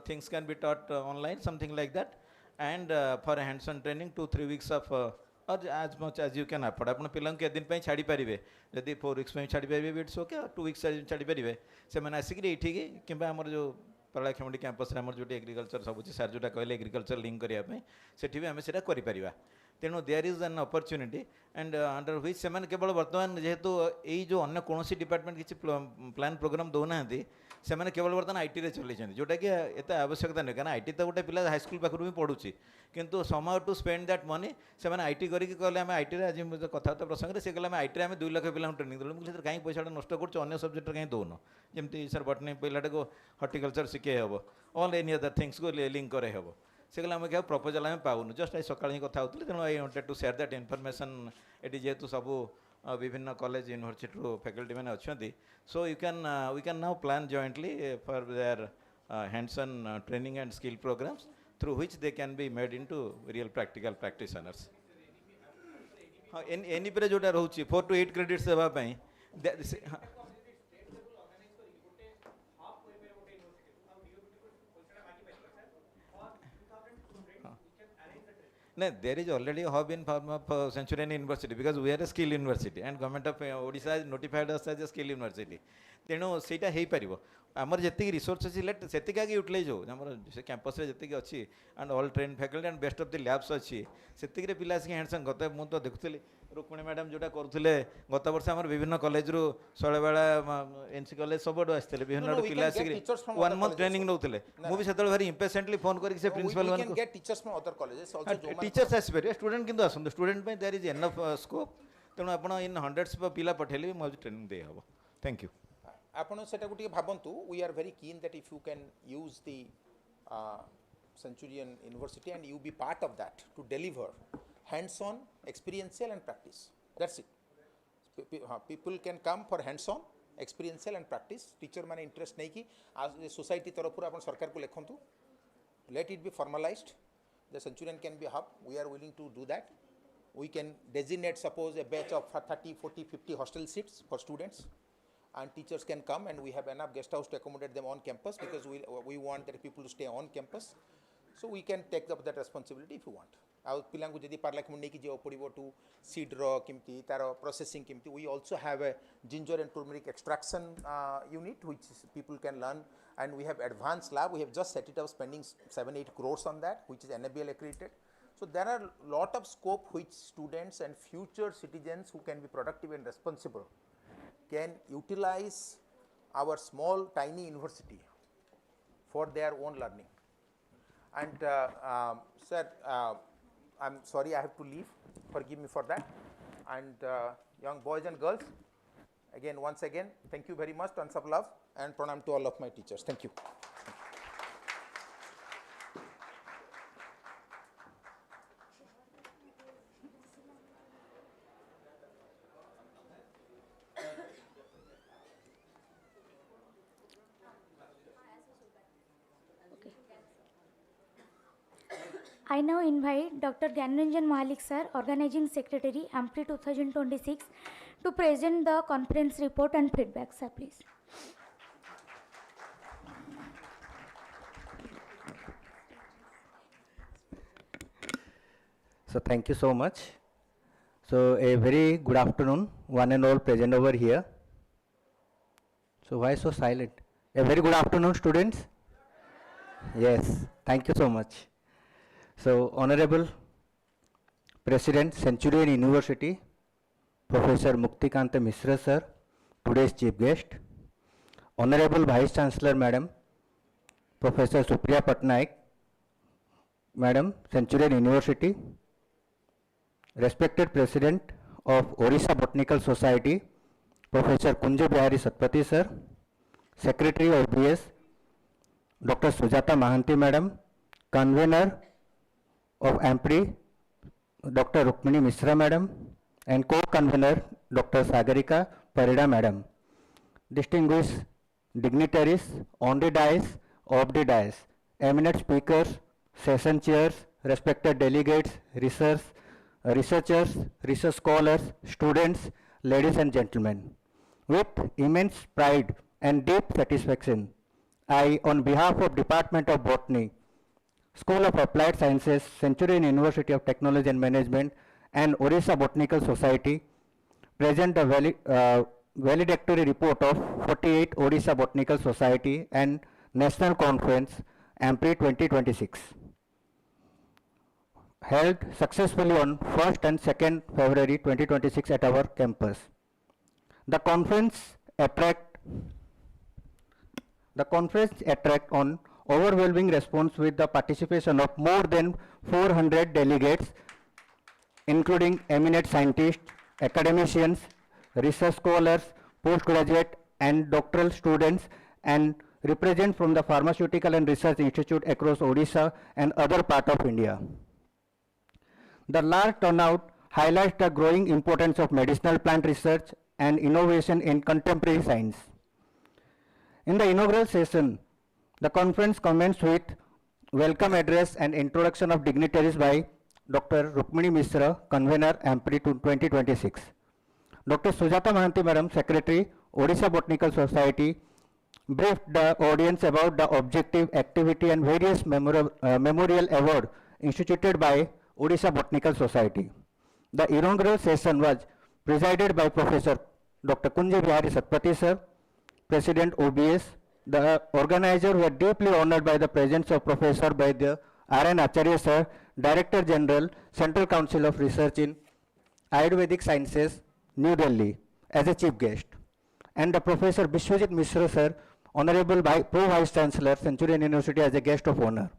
things can be taught online something like that and for hands on training 2-3 weeks of or as much as you can afford आप पिला के दिन पे छाड़ी पारे जदि 4 weeks में छाड़ी पारे इट्स ओके 2 वीक्स छाड़ी पारे से मैंने आसिक ये कि आमर जो पलाखेमुंडी कैंपस जो एग्रीकल्चर सब सार जोटा कहले एग्रीकल्चर लिंक करने से भी आम से कर तेणु there is an opportunity and under which से केवल वर्तमान जेहेतु यही जो अन्य कौन डिपार्टमेंट किसी प्लान प्रोग्राम दौना से केवल बर्तमान आईटी रे चलते जोटा कि एत आवश्यकता नहीं कारण आईटी तो गोटे पिला हाईस्कल पाखर भी पढ़ुची किंतु समय टू स्पेंड दैट मनी से आईटी करके कहले आम आईटी आज कथबार्ता प्रसंग से कहले आईटी आम 2 लाख पिला ट्रेनिंग देलु मुझे कहीं पैसा नष्ट कर सब्जेक्ट कहीं दौन जमी सर बटनी पिलाटा को हर्टिकल्चर शिखे हे ऑल एनी अदर थिंग्स को लिंक करे हे से कहले आम क्या प्रपोजल आम पाऊनु जस्ट आज सकाल ही कथा होती तेणु I wanted to share that information ये जेहेतु सब विभिन्न कॉलेज यूनिवर्सिटी फैकल्टी मैंने अच्छा so we can now plan jointly for their hands on training and skill programmes through which they can be made into real practical practitioners हाँ एनी पे जोटा रोचे 4 to 8 क्रेडिट्स देवाई No, there is already a hub in form of Centurion University because we are a skill university and government of Odisha has notified us as a skill university. तेणु सेटा हो पार आमर जी रिसोर्स अच्छी late से utilise हो से campus जी अच्छी and all train faculty and best of the labs अच्छी से पिला आसिक हैंडसम गत मुझे देखुली रुक्मिणी मैडम जोटा करुले गत वर्ष आम विभिन्न कॉलेज रू शैलवाड़ा एनसी कॉलेज सब आसते विभिन्न पिला आसिक 1 month ट्रेनिंग नौते मुझे से भारी इम्पेसेंटली फोन करके प्रिंसिपल टीचर्स आसपारे स्टूडेंट किंतु आसते student there is enough scope तेणु आप इन हंड्रेड्स पिला पठेले भी मुझे ट्रेनिंग दे हम थैंक यू आपण सेटा को भावतु we are very keen that if you can use the Centurion University and you be part of that to deliver hands on experiential and practice that's it people can come for hands on experiential and practice teacher माने interest नहीं कि society तरफ आपण सरकार को लिखंतु let it be formalized the Centurion can be a hub we are willing to do that we can designate suppose a batch of 30 40 50 hostel seats for students and teachers can come and we have enough guest house to accommodate them on campus because we want that people to stay on campus so we can take up that responsibility if you want आउ पिला जदि पार्ला कि नहीं जो पड़ो to seed रमती तार processing केमती we also have a ginger and turmeric extraction unit which people can learn and we have advanced lab we have just set it up spending 7-8 crores on that which is NABL accredited so there are lot of scope which students and future citizens who can be productive and responsible can utilize our small tiny university for their own learning and sir I'm sorry I have to leave forgive me for that and young boys and girls again once again thank you very much tons of love and pranam to all of my teachers thank you I now invite Dr. Gyananjan Mahalik sir, Organizing Secretary, AMPRI 2026, to present the conference report and feedback. Sir, please. So thank you so much. So a very good afternoon, one and all present over here. So why so silent? A very good afternoon, students. Yes, thank you so much. So Honorable President, Centurion University, Professor Muktikanta Mishra sir, today's chief guest. Honorable Vice Chancellor Madam, Professor Supriya Patnaik, Madam, Centurion University. Respected President of Odisha Botanical Society, Professor Kunja Bihari Satpathy sir, Secretary of OBS, Dr. Sujata Mahanti Madam, Convener of AMPRI, Dr. Rukmini Mishra Madam, and Co-Convener Dr. Sagarika Parida Madam. Distinguished dignitaries on the dais, off the dais, eminent speakers, session chairs, respected delegates, researchers, research scholars, students, ladies and gentlemen. With immense pride and deep satisfaction, I, on behalf of Department of Botany, School of Applied Sciences, Centurion University of Technology and Management, and Odisha Botanical Society, present the valedictory report of 48 Odisha Botanical Society and National Conference, AMPRI 2026. Held successfully on 1st and 2nd February 2026 at our campus. The conference attract on overwhelming response with the participation of more than 400 delegates, including eminent scientists, academicians, research scholars, postgraduate and doctoral students, and represent from the pharmaceutical and research institute across Odisha and other part of India. The large turnout highlights the growing importance of medicinal plant research and innovation in contemporary science. In the inaugural session, the conference commenced with welcome address and introduction of dignitaries by Dr. Rukmini Mishra, Convener, AMPRI 2026. Dr. Sujata Mahanti Madam, Secretary, Odisha Botanical Society, briefed the audience about the objective, activity and various memorial award instituted by Odisha Botanical Society. The inaugural session was presided by Professor Dr. Kunja Bihari Satpathy sir, President OBS. The organizers were deeply honored by the presence of Professor Vaidya R.N. Acharya sir, Director General, Central Council of Research in Ayurvedic Sciences, New Delhi, as a chief guest, and the Professor Vishwajit Mishra sir, Honorable Pro Vice Chancellor, Centurion University, as a guest of honor.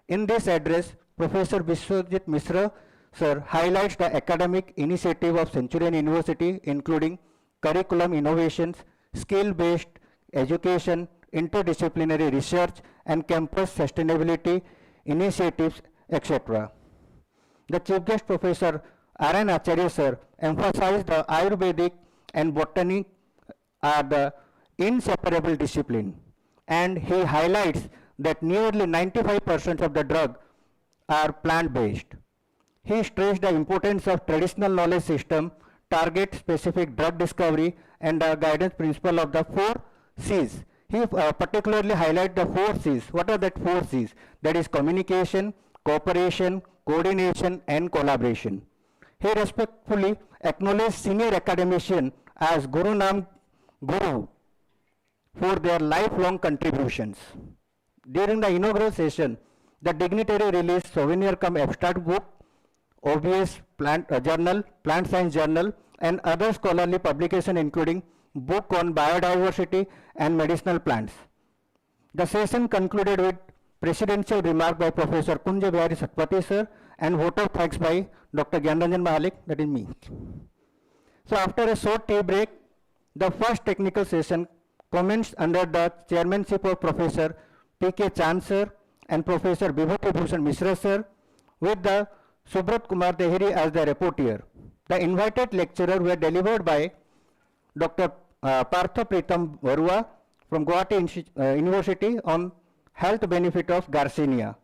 In this address, Professor Vishwajit Mishra sir highlights the academic initiative of Centurion University, including curriculum innovations, skill-based education, interdisciplinary research, and campus sustainability initiatives, etc. The chief guest, Professor R.N. Acharya sir, emphasized the Ayurvedic and botany are the inseparable discipline, and he highlights that nearly 95% of the drug are plant-based. He stressed the importance of traditional knowledge system, target-specific drug discovery, and the guidance principle of the 4 C's. He particularly highlighted the 4 C's. What are that 4 C's? That is communication, cooperation, coordination, and collaboration. He respectfully acknowledged senior academician as Guru Nam Guru for their lifelong contributions. During the inaugural session, the dignitary released souvenir cum abstract book, OBS plant journal, plant science journal, and other scholarly publication, including book on biodiversity and medicinal plants. The session concluded with presidential remark by Professor Kunja Bihari Satpathy sir and vote of thanks by Dr. Gyanranjan Mahalik, that is me. So after a short tea break, the first technical session commenced under the chairmanship of Professor P.K. Chand sir and Professor Vibhuti Bhushan Mishra sir, with the Subrat Kumar Deheri as the rapporteur. The invited lecturers were delivered by Dr. Partha Pritam Barua from Guwahati University on health benefit of Garcinia,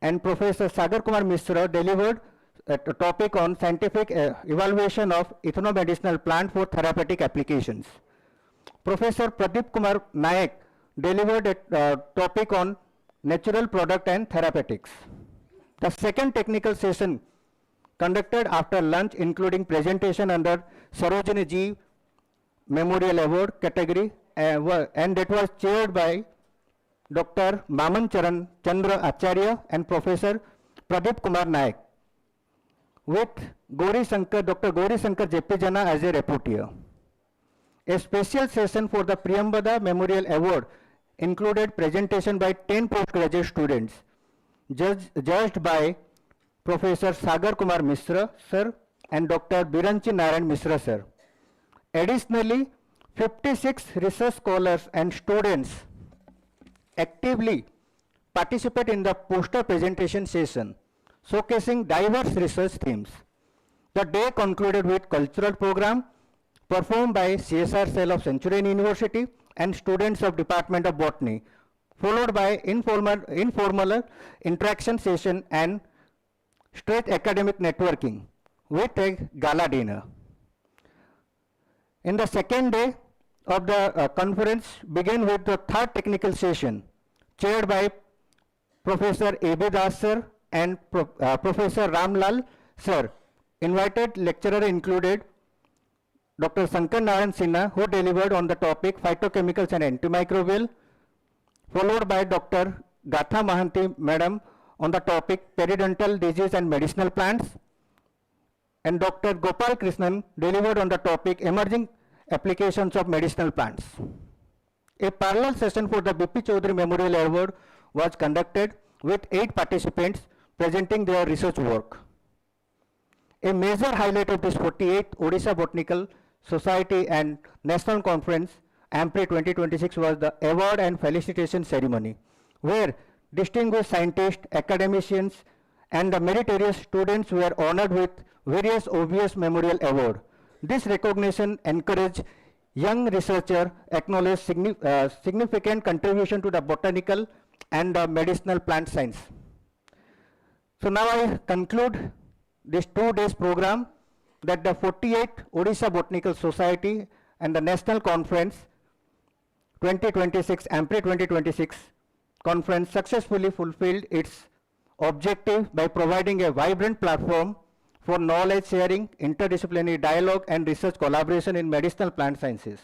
and Professor Sagar Kumar Mishra delivered a topic on scientific evaluation of ethnomedicinal plant for therapeutic applications. Professor Pradeep Kumar Nayak delivered a topic on natural product and therapeutics. The second technical session conducted after lunch, including presentation under Sarojini Ji Memorial Award category, and that was chaired by Dr. Maman Charan Chandra Acharya and Professor Pradeep Kumar Naik, with Dr. Gauri Shankar JP Jana as a rapporteur. A special session for the Priyambada Memorial Award included presentation by 10 postgraduate students, judged by Professor Sagar Kumar Mishra sir and Dr. Biranchi Narayan Mishra sir. Additionally, 56 research scholars and students actively participate in the poster presentation session, showcasing diverse research themes. The day concluded with cultural program performed by CSR cell of Centurion University and students of Department of Botany, followed by informal interaction session and straight academic networking with a gala dinner. In the second day of the conference began with the third technical session, chaired by Professor A.B. Das sir and Professor Ramlal sir. Invited lecturer included Dr. Shankar Narayan Sinha, who delivered on the topic phytochemicals and antimicrobial, followed by Dr. Gatha Mahanti madam on the topic periodontal disease and medicinal plants, and Dr. Gopal Krishnan delivered on the topic emerging applications of medicinal plants. A parallel session for the BP Chaudhary Memorial Award was conducted with 8 participants presenting their research work. A major highlight of this 48th Odisha Botanical Society and National Conference AMPRI 2026 was the award and felicitation ceremony, where distinguished scientists, academicians, and the meritorious students were honored with various OBS Memorial Award. This recognition encouraged young researchers acknowledge significant contribution to the botanical and medicinal plant science. So now I conclude this 2 days program that the 48th Odisha Botanical Society and the National Conference 2026, AMPRI 2026 conference successfully fulfilled its objective by providing a vibrant platform for knowledge sharing, interdisciplinary dialogue, and research collaboration in medicinal plant sciences.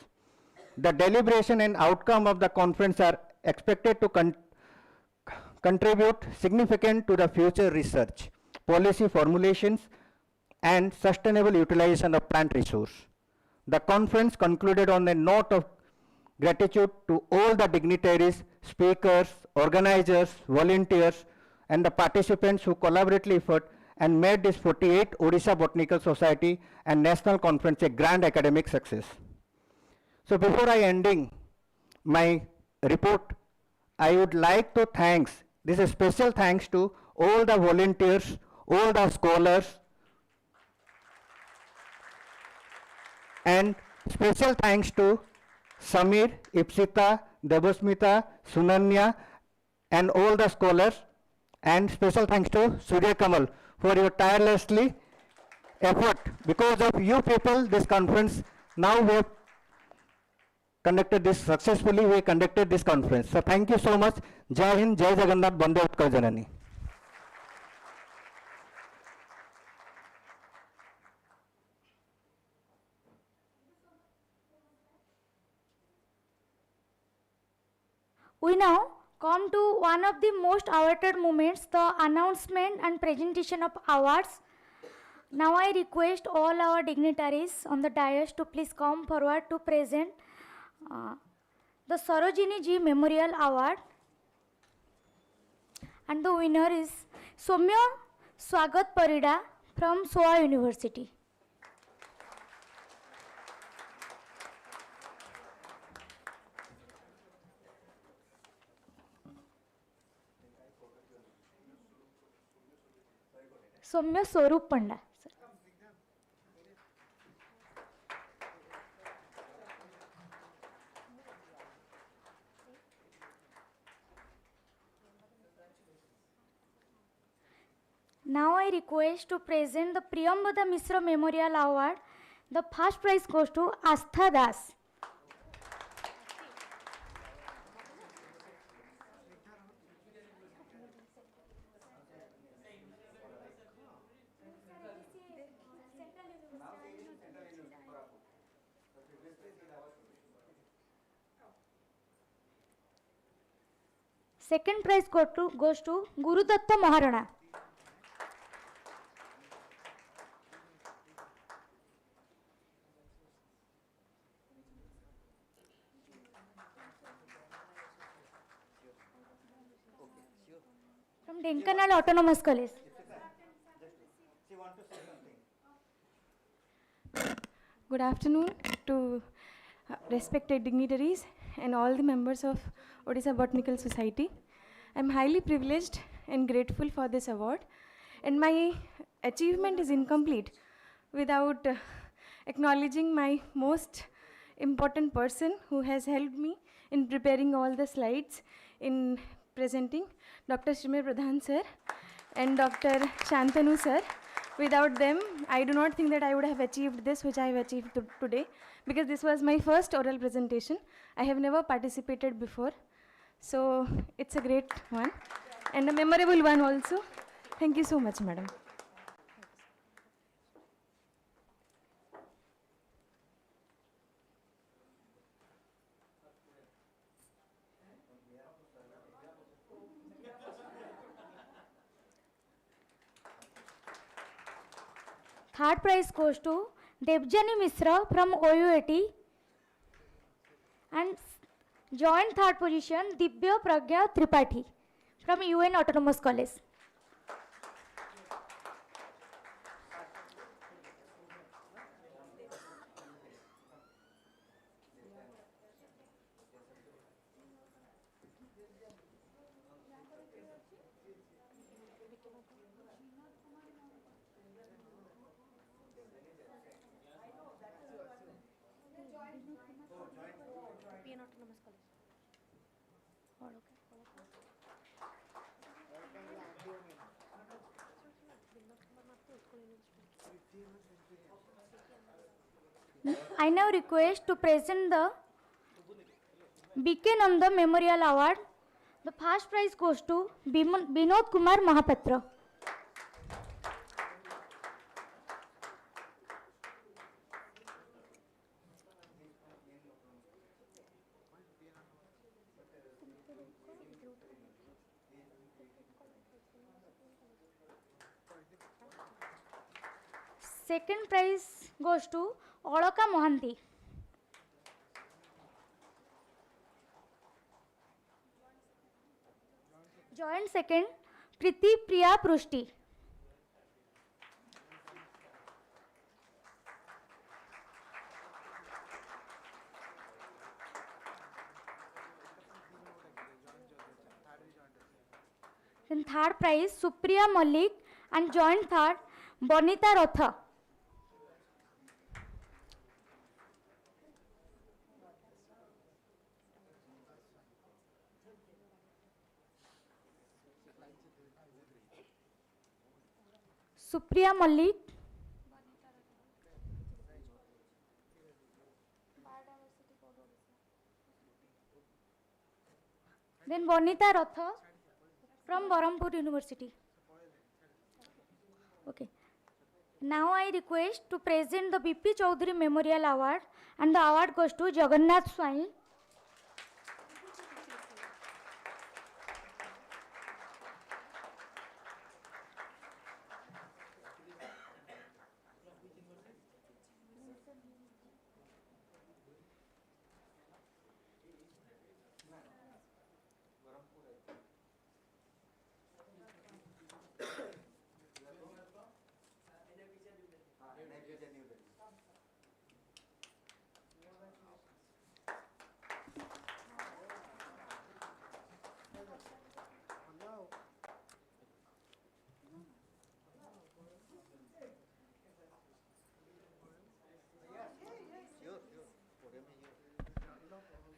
The deliberation and outcome of the conference are expected to contribute significant to the future research, policy formulations, and sustainable utilization of plant resource. The conference concluded on a note of gratitude to all the dignitaries, speakers, organizers, volunteers, and the participants who collaboratively effort and made this 48th Odisha Botanical Society and National Conference a grand academic success. So before I ending my report, I would like to this is special thanks to all the volunteers, all the scholars, and special thanks to Samir, Ipsita, Devasmita, Sunanya, and all the scholars, and special thanks to Surya Kamal for your tirelessly effort. Because of you people, this conference, now we have conducted this successfully, we conducted this conference. So thank you so much. Jai Hind, Jai Jagannath, Bande Utkal Janani. We now come to one of the most awaited moments, the announcement and presentation of awards. Now I request all our dignitaries on the dais to please come forward to present the Sarojini Ji Memorial Award. And the winner is Soumya Swagat Parida from SOA University. Soumya Swarup Panda. Now I request to present the Priyambada Mishra Memorial Award. The first prize goes to Astha Das. Second prize goes to Guru Datta Maharana. From Denkanal Autonomous College. Good afternoon to respected dignitaries and all the members of Odisha Botanical Society. I'm highly privileged and grateful for this award, and my achievement is incomplete without acknowledging my most important person who has helped me in preparing all the slides in presenting, Dr. Shrimir Pradhan sir and Dr. Shantanu sir. Without them, I do not think that I would have achieved this which I have achieved today, because this was my first oral presentation. I have never participated before. So it's a great one and a memorable one also. Thank you so much, madam. Third prize goes to Debjani Misra from OUAT, and joint third position Divya Pragya Tripathi from UN Autonomous College. I now request to present the BK Nanda Memorial Award. The first prize goes to Binod Kumar Mahapatra. Second prize goes to Oloka Mohanty. Joint second, Priti Priya Prushti. Then third prize, Supriya Malik, and joint third, Bonita Rotha. Supriya Malik, then Bonita Ratha from Barampur University. Okay. Now I request to present the BP Chaudhary Memorial Award, and the award goes to Jagannath Swami.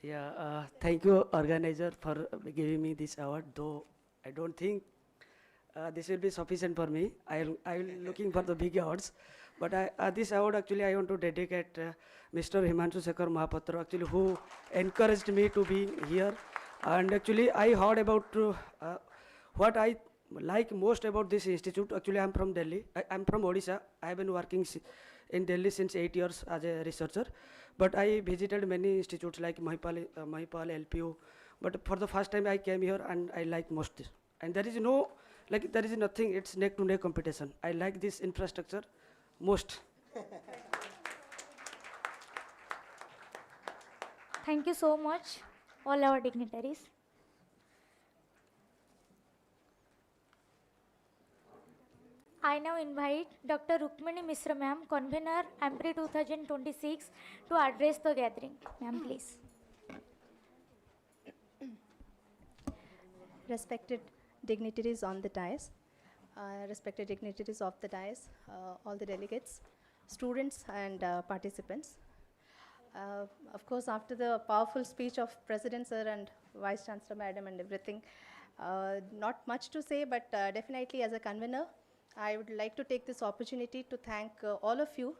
Yeah, thank you, organizer, for giving me this award. Though I don't think this will be sufficient for me. I will looking for the big awards, but this award actually I want to dedicate Mr. Himanshu Shekhar Mahapatra, actually who encouraged me to be here, and actually I heard about what I like most about this institute. Actually, I'm from Delhi. I'm from Odisha. I have been working in Delhi since 8 years as a researcher. But I visited many institutes like Mahipal, LPU. But for the first time I came here and I like most this. And there is no, like there is nothing, it's neck to neck competition. I like this infrastructure most. Thank you so much, all our dignitaries. I now invite Dr. Rukmini Misra ma'am, convener AMPRI 2026, to address the gathering. Ma'am, please. Respected dignitaries on the dais, respected dignitaries of the dais, all the delegates, students and participants. Of course, after the powerful speech of President Sir and Vice Chancellor Madam and everything, not much to say, but definitely as a convener, I would like to take this opportunity to thank all of you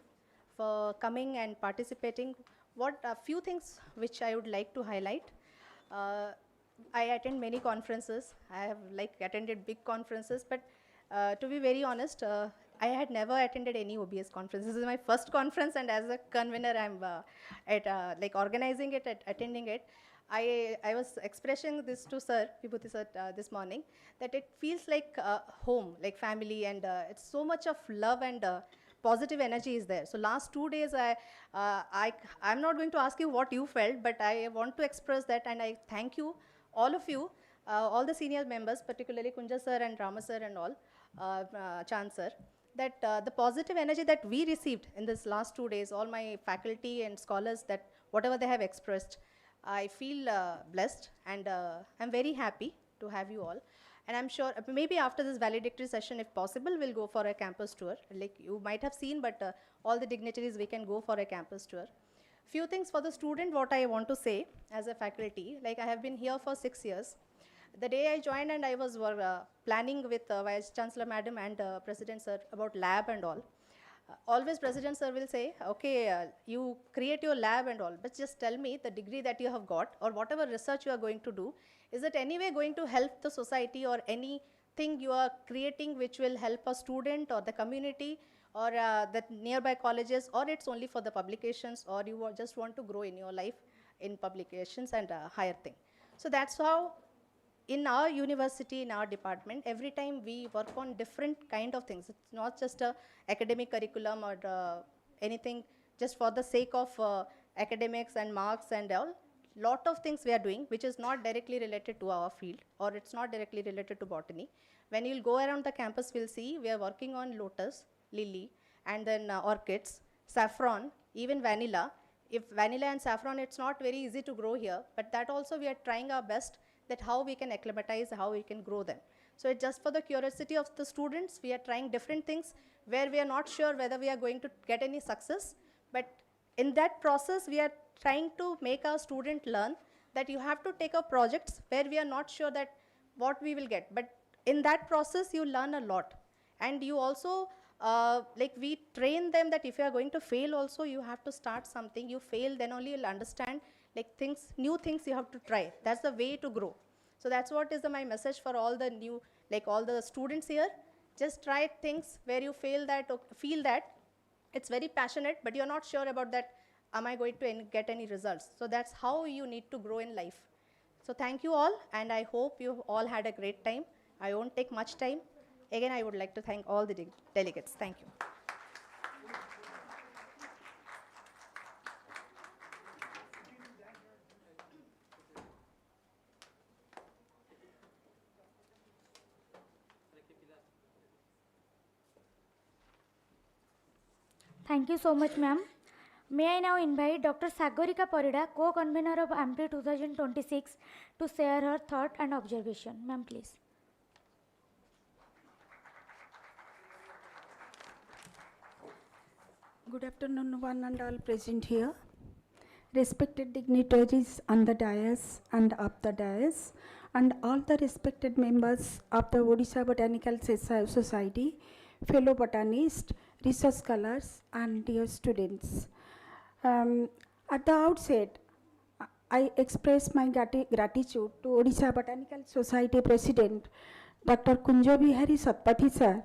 for coming and participating. What a few things which I would like to highlight. I attend many conferences. I have attended big conferences, but to be very honest, I had never attended any OBS conference. This is my first conference, and as a convener, I'm organizing it, attending it. I was expressing this to Sir, Vibhuti Sir, this morning, that it feels like home, like family, and it's so much of love and positive energy is there. So last 2 days, I'm not going to ask you what you felt, but I want to express that, and I thank you, all of you, all the senior members, particularly Kunja Sir and Rama Sir and all, Chand Sir, that the positive energy that we received in this last 2 days, all my faculty and scholars, that whatever they have expressed, I feel blessed, and I'm very happy to have you all. And I'm sure maybe after this valedictory session, if possible, we'll go for a campus tour. Like you might have seen, but all the dignitaries, we can go for a campus tour. Few things for the student, what I want to say as a faculty, like I have been here for 6 years. The day I joined, and I was planning with Vice Chancellor Madam and President Sir about lab and all. Always President Sir will say, okay, you create your lab and all, but just tell me the degree that you have got or whatever research you are going to do, is it anyway going to help the society or anything you are creating which will help a student or the community or the nearby colleges, or it's only for the publications, or you just want to grow in your life in publications and higher thing. So that's how in our university, in our department, every time we work on different kind of things. It's not just a academic curriculum or anything just for the sake of academics and marks and all. Lot of things we are doing which is not directly related to our field, or it's not directly related to botany. When you'll go around the campus, we'll see we are working on lotus, lily, and then orchids, saffron, even vanilla. If vanilla and saffron, it's not very easy to grow here, but that also we are trying our best that how we can acclimatize, how we can grow them. So it's just for the curiosity of the students, we are trying different things where we are not sure whether we are going to get any success, but in that process, we are trying to make our student learn that you have to take up projects where we are not sure that what we will get, but in that process, you learn a lot. And you also, we train them that if you are going to fail also, you have to start something. You fail, then only you'll understand new things you have to try. That's the way to grow. So that's what is my message for all the new, all the students here. Just try things where you feel that it's very passionate, but you're not sure about that, am I going to get any results? So that's how you need to grow in life. So thank you all, and I hope you all had a great time. I won't take much time. Again, I would like to thank all the delegates. Thank you. Thank you so much, ma'am. May I now invite Dr. Sagorika Parida, co-convener of AMPRI 2026, to share her thought and observation. Ma'am, please. Good afternoon, one and all present here. Respected dignitaries on the dais and up the dais, and all the respected members of the Odisha Botanical Society, fellow botanists, research scholars, and dear students. At the outset, I express my gratitude to Odisha Botanical Society President, Dr. Kunja Bihari Satpathy sir,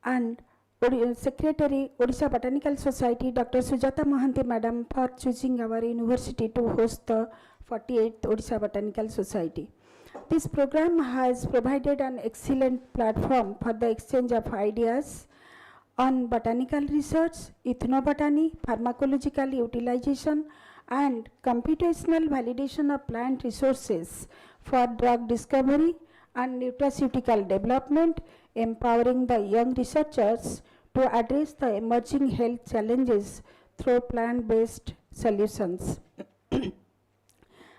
and Secretary, Odisha Botanical Society, Dr. Sujata Mahanti Madam, for choosing our university to host the 48th Odisha Botanical Society. This program has provided an excellent platform for the exchange of ideas on botanical research, ethnobotany, pharmacological utilization, and computational validation of plant resources for drug discovery and nutraceutical development, empowering the young researchers to address the emerging health challenges through plant-based solutions.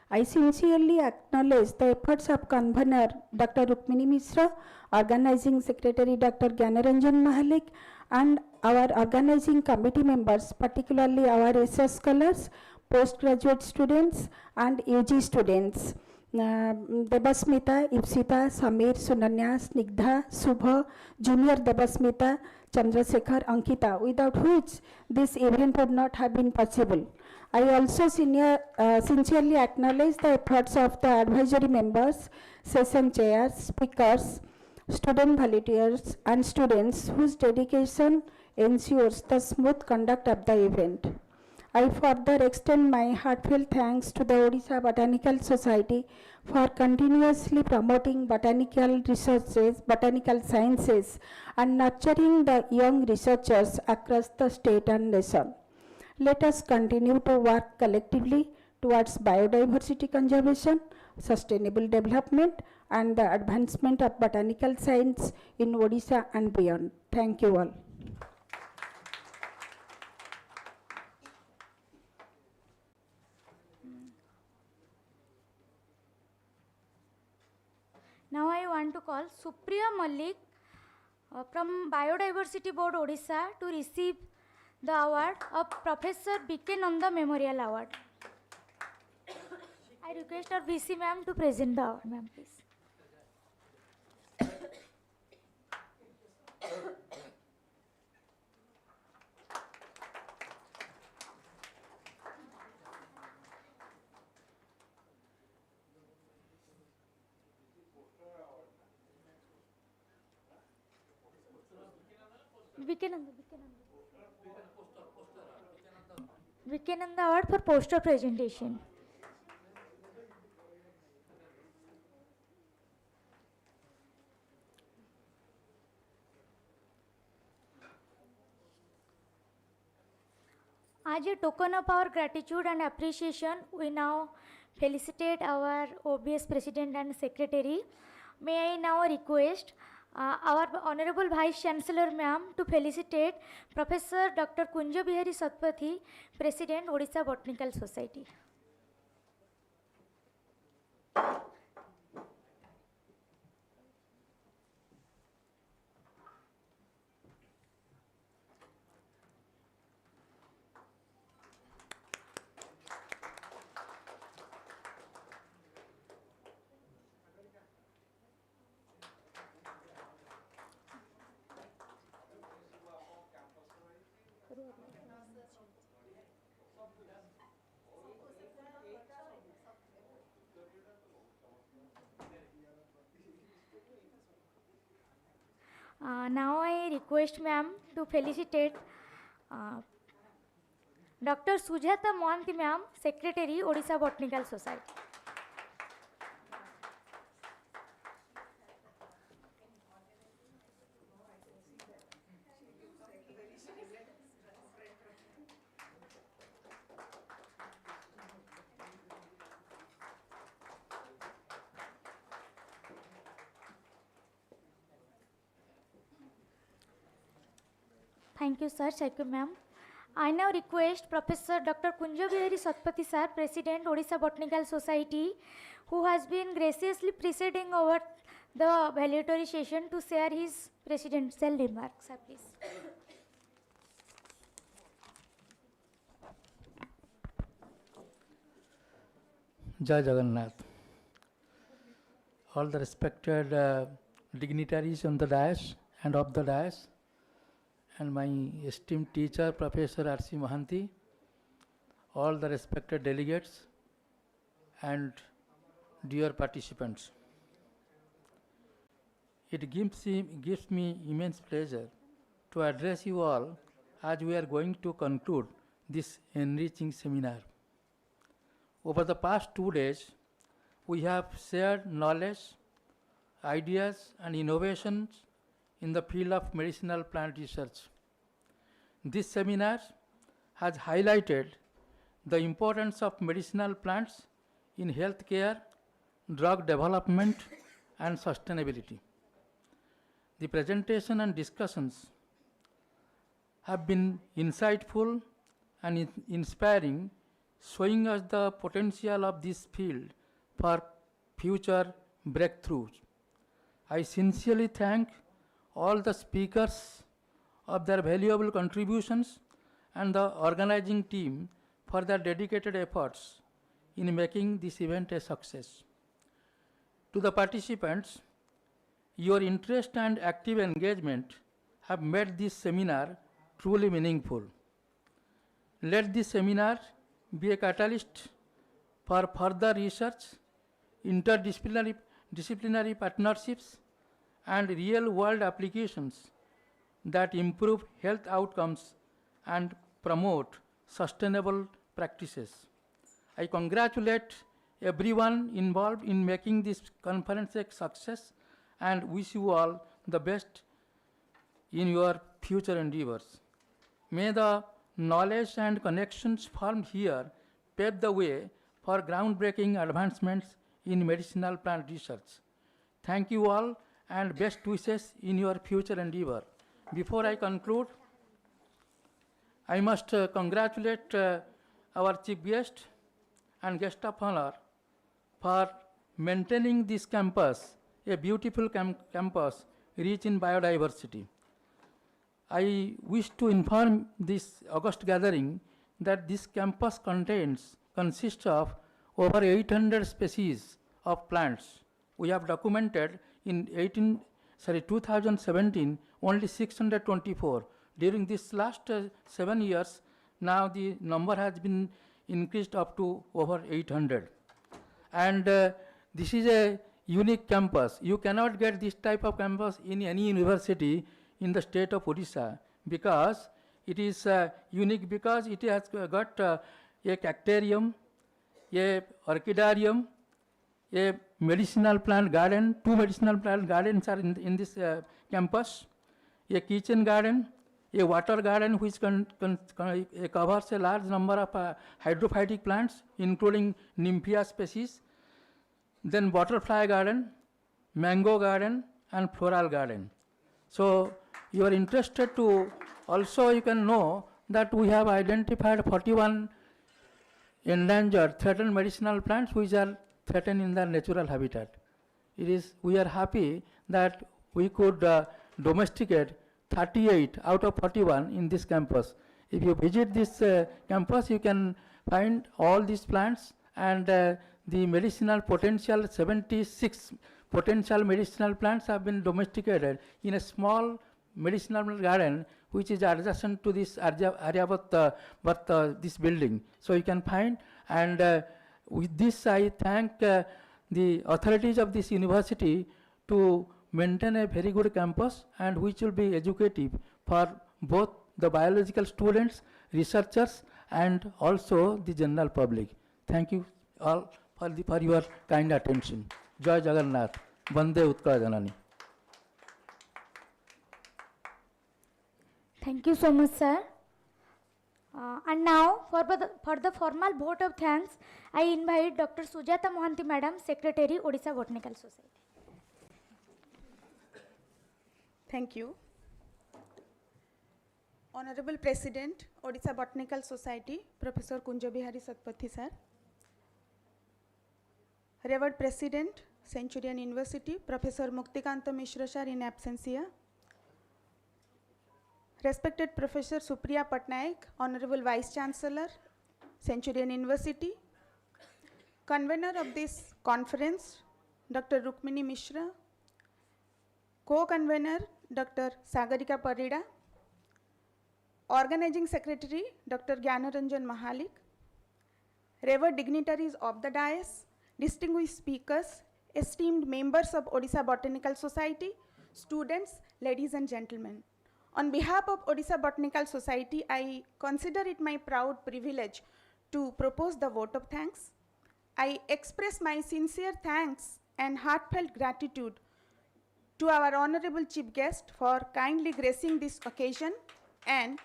I sincerely acknowledge the efforts of convener Dr. Rukmini Mishra, organizing secretary Dr. Gyanaranjan Mahalik, and our organizing committee members, particularly our research scholars, postgraduate students, and UG students. Devasmita, Ipsita, Samir, Sunanya, Snigdha, Subha, Junior Devasmita, Chandrasekhar, Ankita, without which this event would not have been possible. I also sincerely acknowledge the efforts of the advisory members, session chairs, speakers, student volunteers, and students whose dedication ensures the smooth conduct of the event. I further extend my heartfelt thanks to the Odisha Botanical Society for continuously promoting botanical researches, botanical sciences, and nurturing the young researchers across the state and nation. Let us continue to work collectively towards biodiversity conservation, sustainable development, and the advancement of botanical science in Odisha and beyond. Thank you all. Now I want to call Supriya Malik from Biodiversity Board Odisha to receive the award of Professor B.K. Nanda Memorial Award. I request our VC ma'am to present the award, ma'am, please. Vikenanda Award for poster presentation. As a token of our gratitude and appreciation, we now felicitate our OBS President and Secretary. May I now request our Honorable Vice Chancellor Ma'am to felicitate Professor Dr. Kunja Bihari Satpathy, President, Odisha Botanical Society. Now I request ma'am to felicitate Dr. Sujata Mohanty ma'am, Secretary, Odisha Botanical Society. Thank you, sir. Thank you, ma'am. I now request Professor Dr. Kunja Bihari Satpathy, sir, President, Odisha Botanical Society, who has been graciously presiding over the valedictory session, to share his presidential remarks, sir, please. Jai Jagannath. All the respected dignitaries on the dais and of the dais, and my esteemed teacher, Professor R.C. Mohanty, all the respected delegates, and dear participants. It gives me immense pleasure to address you all as we are going to conclude this enriching seminar. Over the past 2 days, we have shared knowledge, ideas, and innovations in the field of medicinal plant research. This seminar has highlighted the importance of medicinal plants in healthcare, drug development, and sustainability. The presentation and discussions have been insightful and inspiring, showing us the potential of this field for future breakthroughs. I sincerely thank all the speakers of their valuable contributions and the organizing team for their dedicated efforts in making this event a success. To the participants, your interest and active engagement have made this seminar truly meaningful. Let this seminar be a catalyst for further research, disciplinary partnerships, and real-world applications that improve health outcomes and promote sustainable practices. I congratulate everyone involved in making this conference a success and wish you all the best in your future endeavors. May the knowledge and connections formed here pave the way for groundbreaking advancements in medicinal plant research. Thank you all and best wishes in your future endeavor. Before I conclude, I must congratulate our chief guest and guest of honor for maintaining this campus, a beautiful campus rich in biodiversity. I wish to inform this august gathering that this campus consists of over 800 species of plants. We have documented in 2017 only 624. During this last 7 years, now the number has been increased up to over 800. And this is a unique campus. You cannot get this type of campus in any university in the state of Odisha because it is unique because it has got a cactarium, a orchidarium, a medicinal plant garden. 2 medicinal plant gardens are in this campus, a kitchen garden, a water garden which covers a large number of hydrophytic plants including Nymphia species, then butterfly garden, mango garden, and floral garden. So you are interested to also you can know that we have identified 41 endangered threatened medicinal plants which are threatened in their natural habitat. We are happy that we could domesticate 38 out of 41 in this campus. If you visit this campus, you can find all these plants and the medicinal potential, 76 potential medicinal plants have been domesticated in a small medicinal garden which is adjacent to this Aryabhat this building. So you can find, and with this I thank the authorities of this university to maintain a very good campus and which will be educative for both the biological students, researchers, and also the general public. Thank you all for your kind attention. Jai Jagannath. Vande Utkala Janani. Thank you so much, sir. And now, for the formal vote of thanks, I invite Dr. Sujata Mohanty Madam, Secretary, Odisha Botanical Society. Thank you. Honorable President, Odisha Botanical Society, Professor Kunja Bihari Satpathy sir. Revered President, Centurion University, Professor Muktikanta Mishra sir in absentia. Respected Professor Supriya Patnaik, Honorable Vice Chancellor, Centurion University. Convener of this conference, Dr. Rukmini Mishra. Co-convener, Dr. Sagarika Parida. Organizing Secretary, Dr. Gyanaranjan Mahalik. Revered dignitaries of the dais, distinguished speakers, esteemed members of Odisha Botanical Society, students, ladies and gentlemen. On behalf of Odisha Botanical Society, I consider it my proud privilege to propose the vote of thanks. I express my sincere thanks and heartfelt gratitude to our honorable chief guest for kindly gracing this occasion and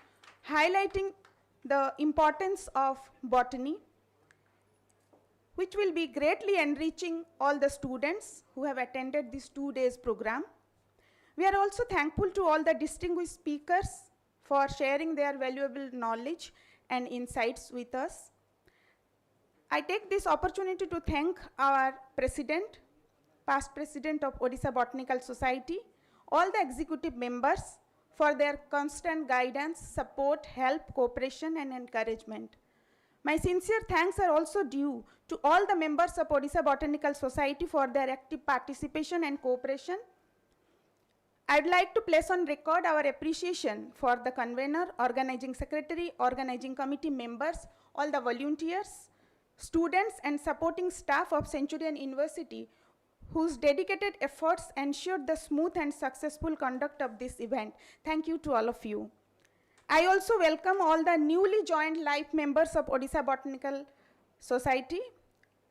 highlighting the importance of botany, which will be greatly enriching all the students who have attended this 2 days program. We are also thankful to all the distinguished speakers for sharing their valuable knowledge and insights with us. I take this opportunity to thank our president, past president of Odisha Botanical Society, all the executive members for their constant guidance, support, help, cooperation and encouragement. My sincere thanks are also due to all the members of Odisha Botanical Society for their active participation and cooperation. I'd like to place on record our appreciation for the convener, organizing secretary, organizing committee members, all the volunteers, students and supporting staff of Centurion University whose dedicated efforts ensured the smooth and successful conduct of this event. Thank you to all of you. I also welcome all the newly joined life members of Odisha Botanical Society.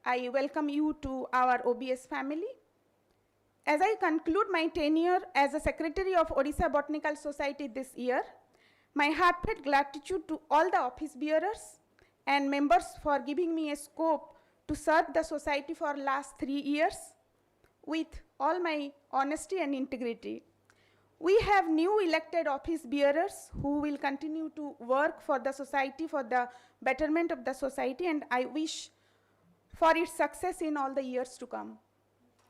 I welcome you to our OBS family. As I conclude my tenure as a secretary of Odisha Botanical Society this year, my heartfelt gratitude to all the office bearers and members for giving me a scope to serve the society for last 3 years with all my honesty and integrity. We have new elected office bearers who will continue to work for the society, for the betterment of the society, and I wish for its success in all the years to come.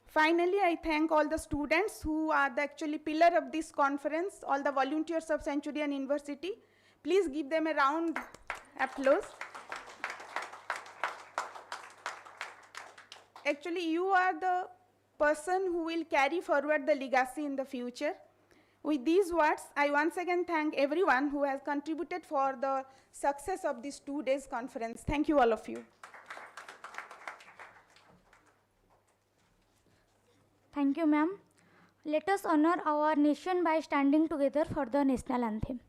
Finally, I thank all the students who are the actually pillar of this conference, all the volunteers of Centurion University. Please give them a round applause. Actually, you are the person who will carry forward the legacy in the future. With these words, I once again thank everyone who has contributed for the success of this 2 days conference. Thank you, all of you. Thank you, ma'am. Let us honor our nation by standing together for the national anthem.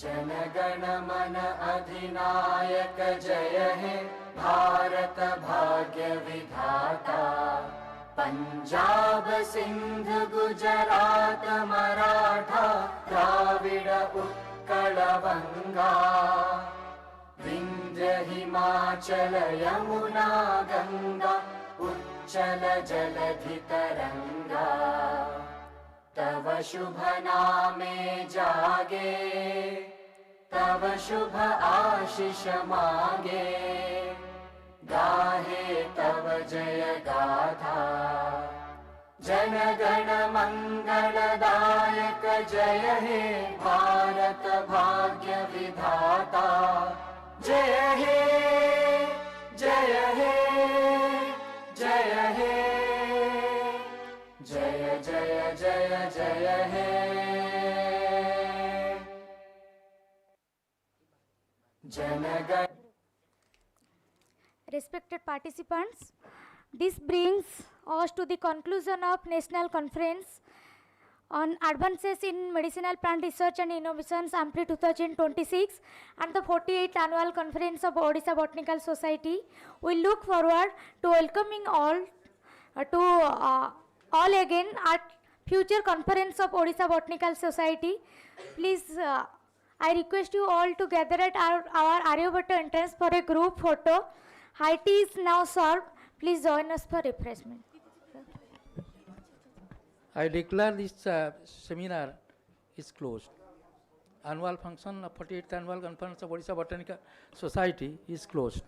Jana Gana मन अधिनायक जय हे भारत भाग्य विधाता पंजाब सिंध गुजरात मराठा द्राविड़ उत्कल बंगा विंध्य हिमाचल यमुना गंगा उच्चल जलधि तरंगा तव शुभ नामे जागे तव शुभ आशीष मांगे गाहे तव जय गाथा जन गण मंगलदायक जय हे भारत भाग्य विधाता जय हे जय हे जय हे जय जय जय जय हे जनगण. Respected participants, this brings us to the conclusion of National Conference on Advances in Medicinal Plant Research and Innovations AMPRI 2026 and the 48th Annual Conference of Odisha Botanical Society. We look forward to welcoming all again at future conference of Odisha Botanical Society. Please, I request you all to gather at our Aryabhatta entrance for a group photo. High tea is now served. Please join us for refreshment. I declare this seminar is closed. Annual function of 48th Annual Conference of Odisha Botanical Society is closed.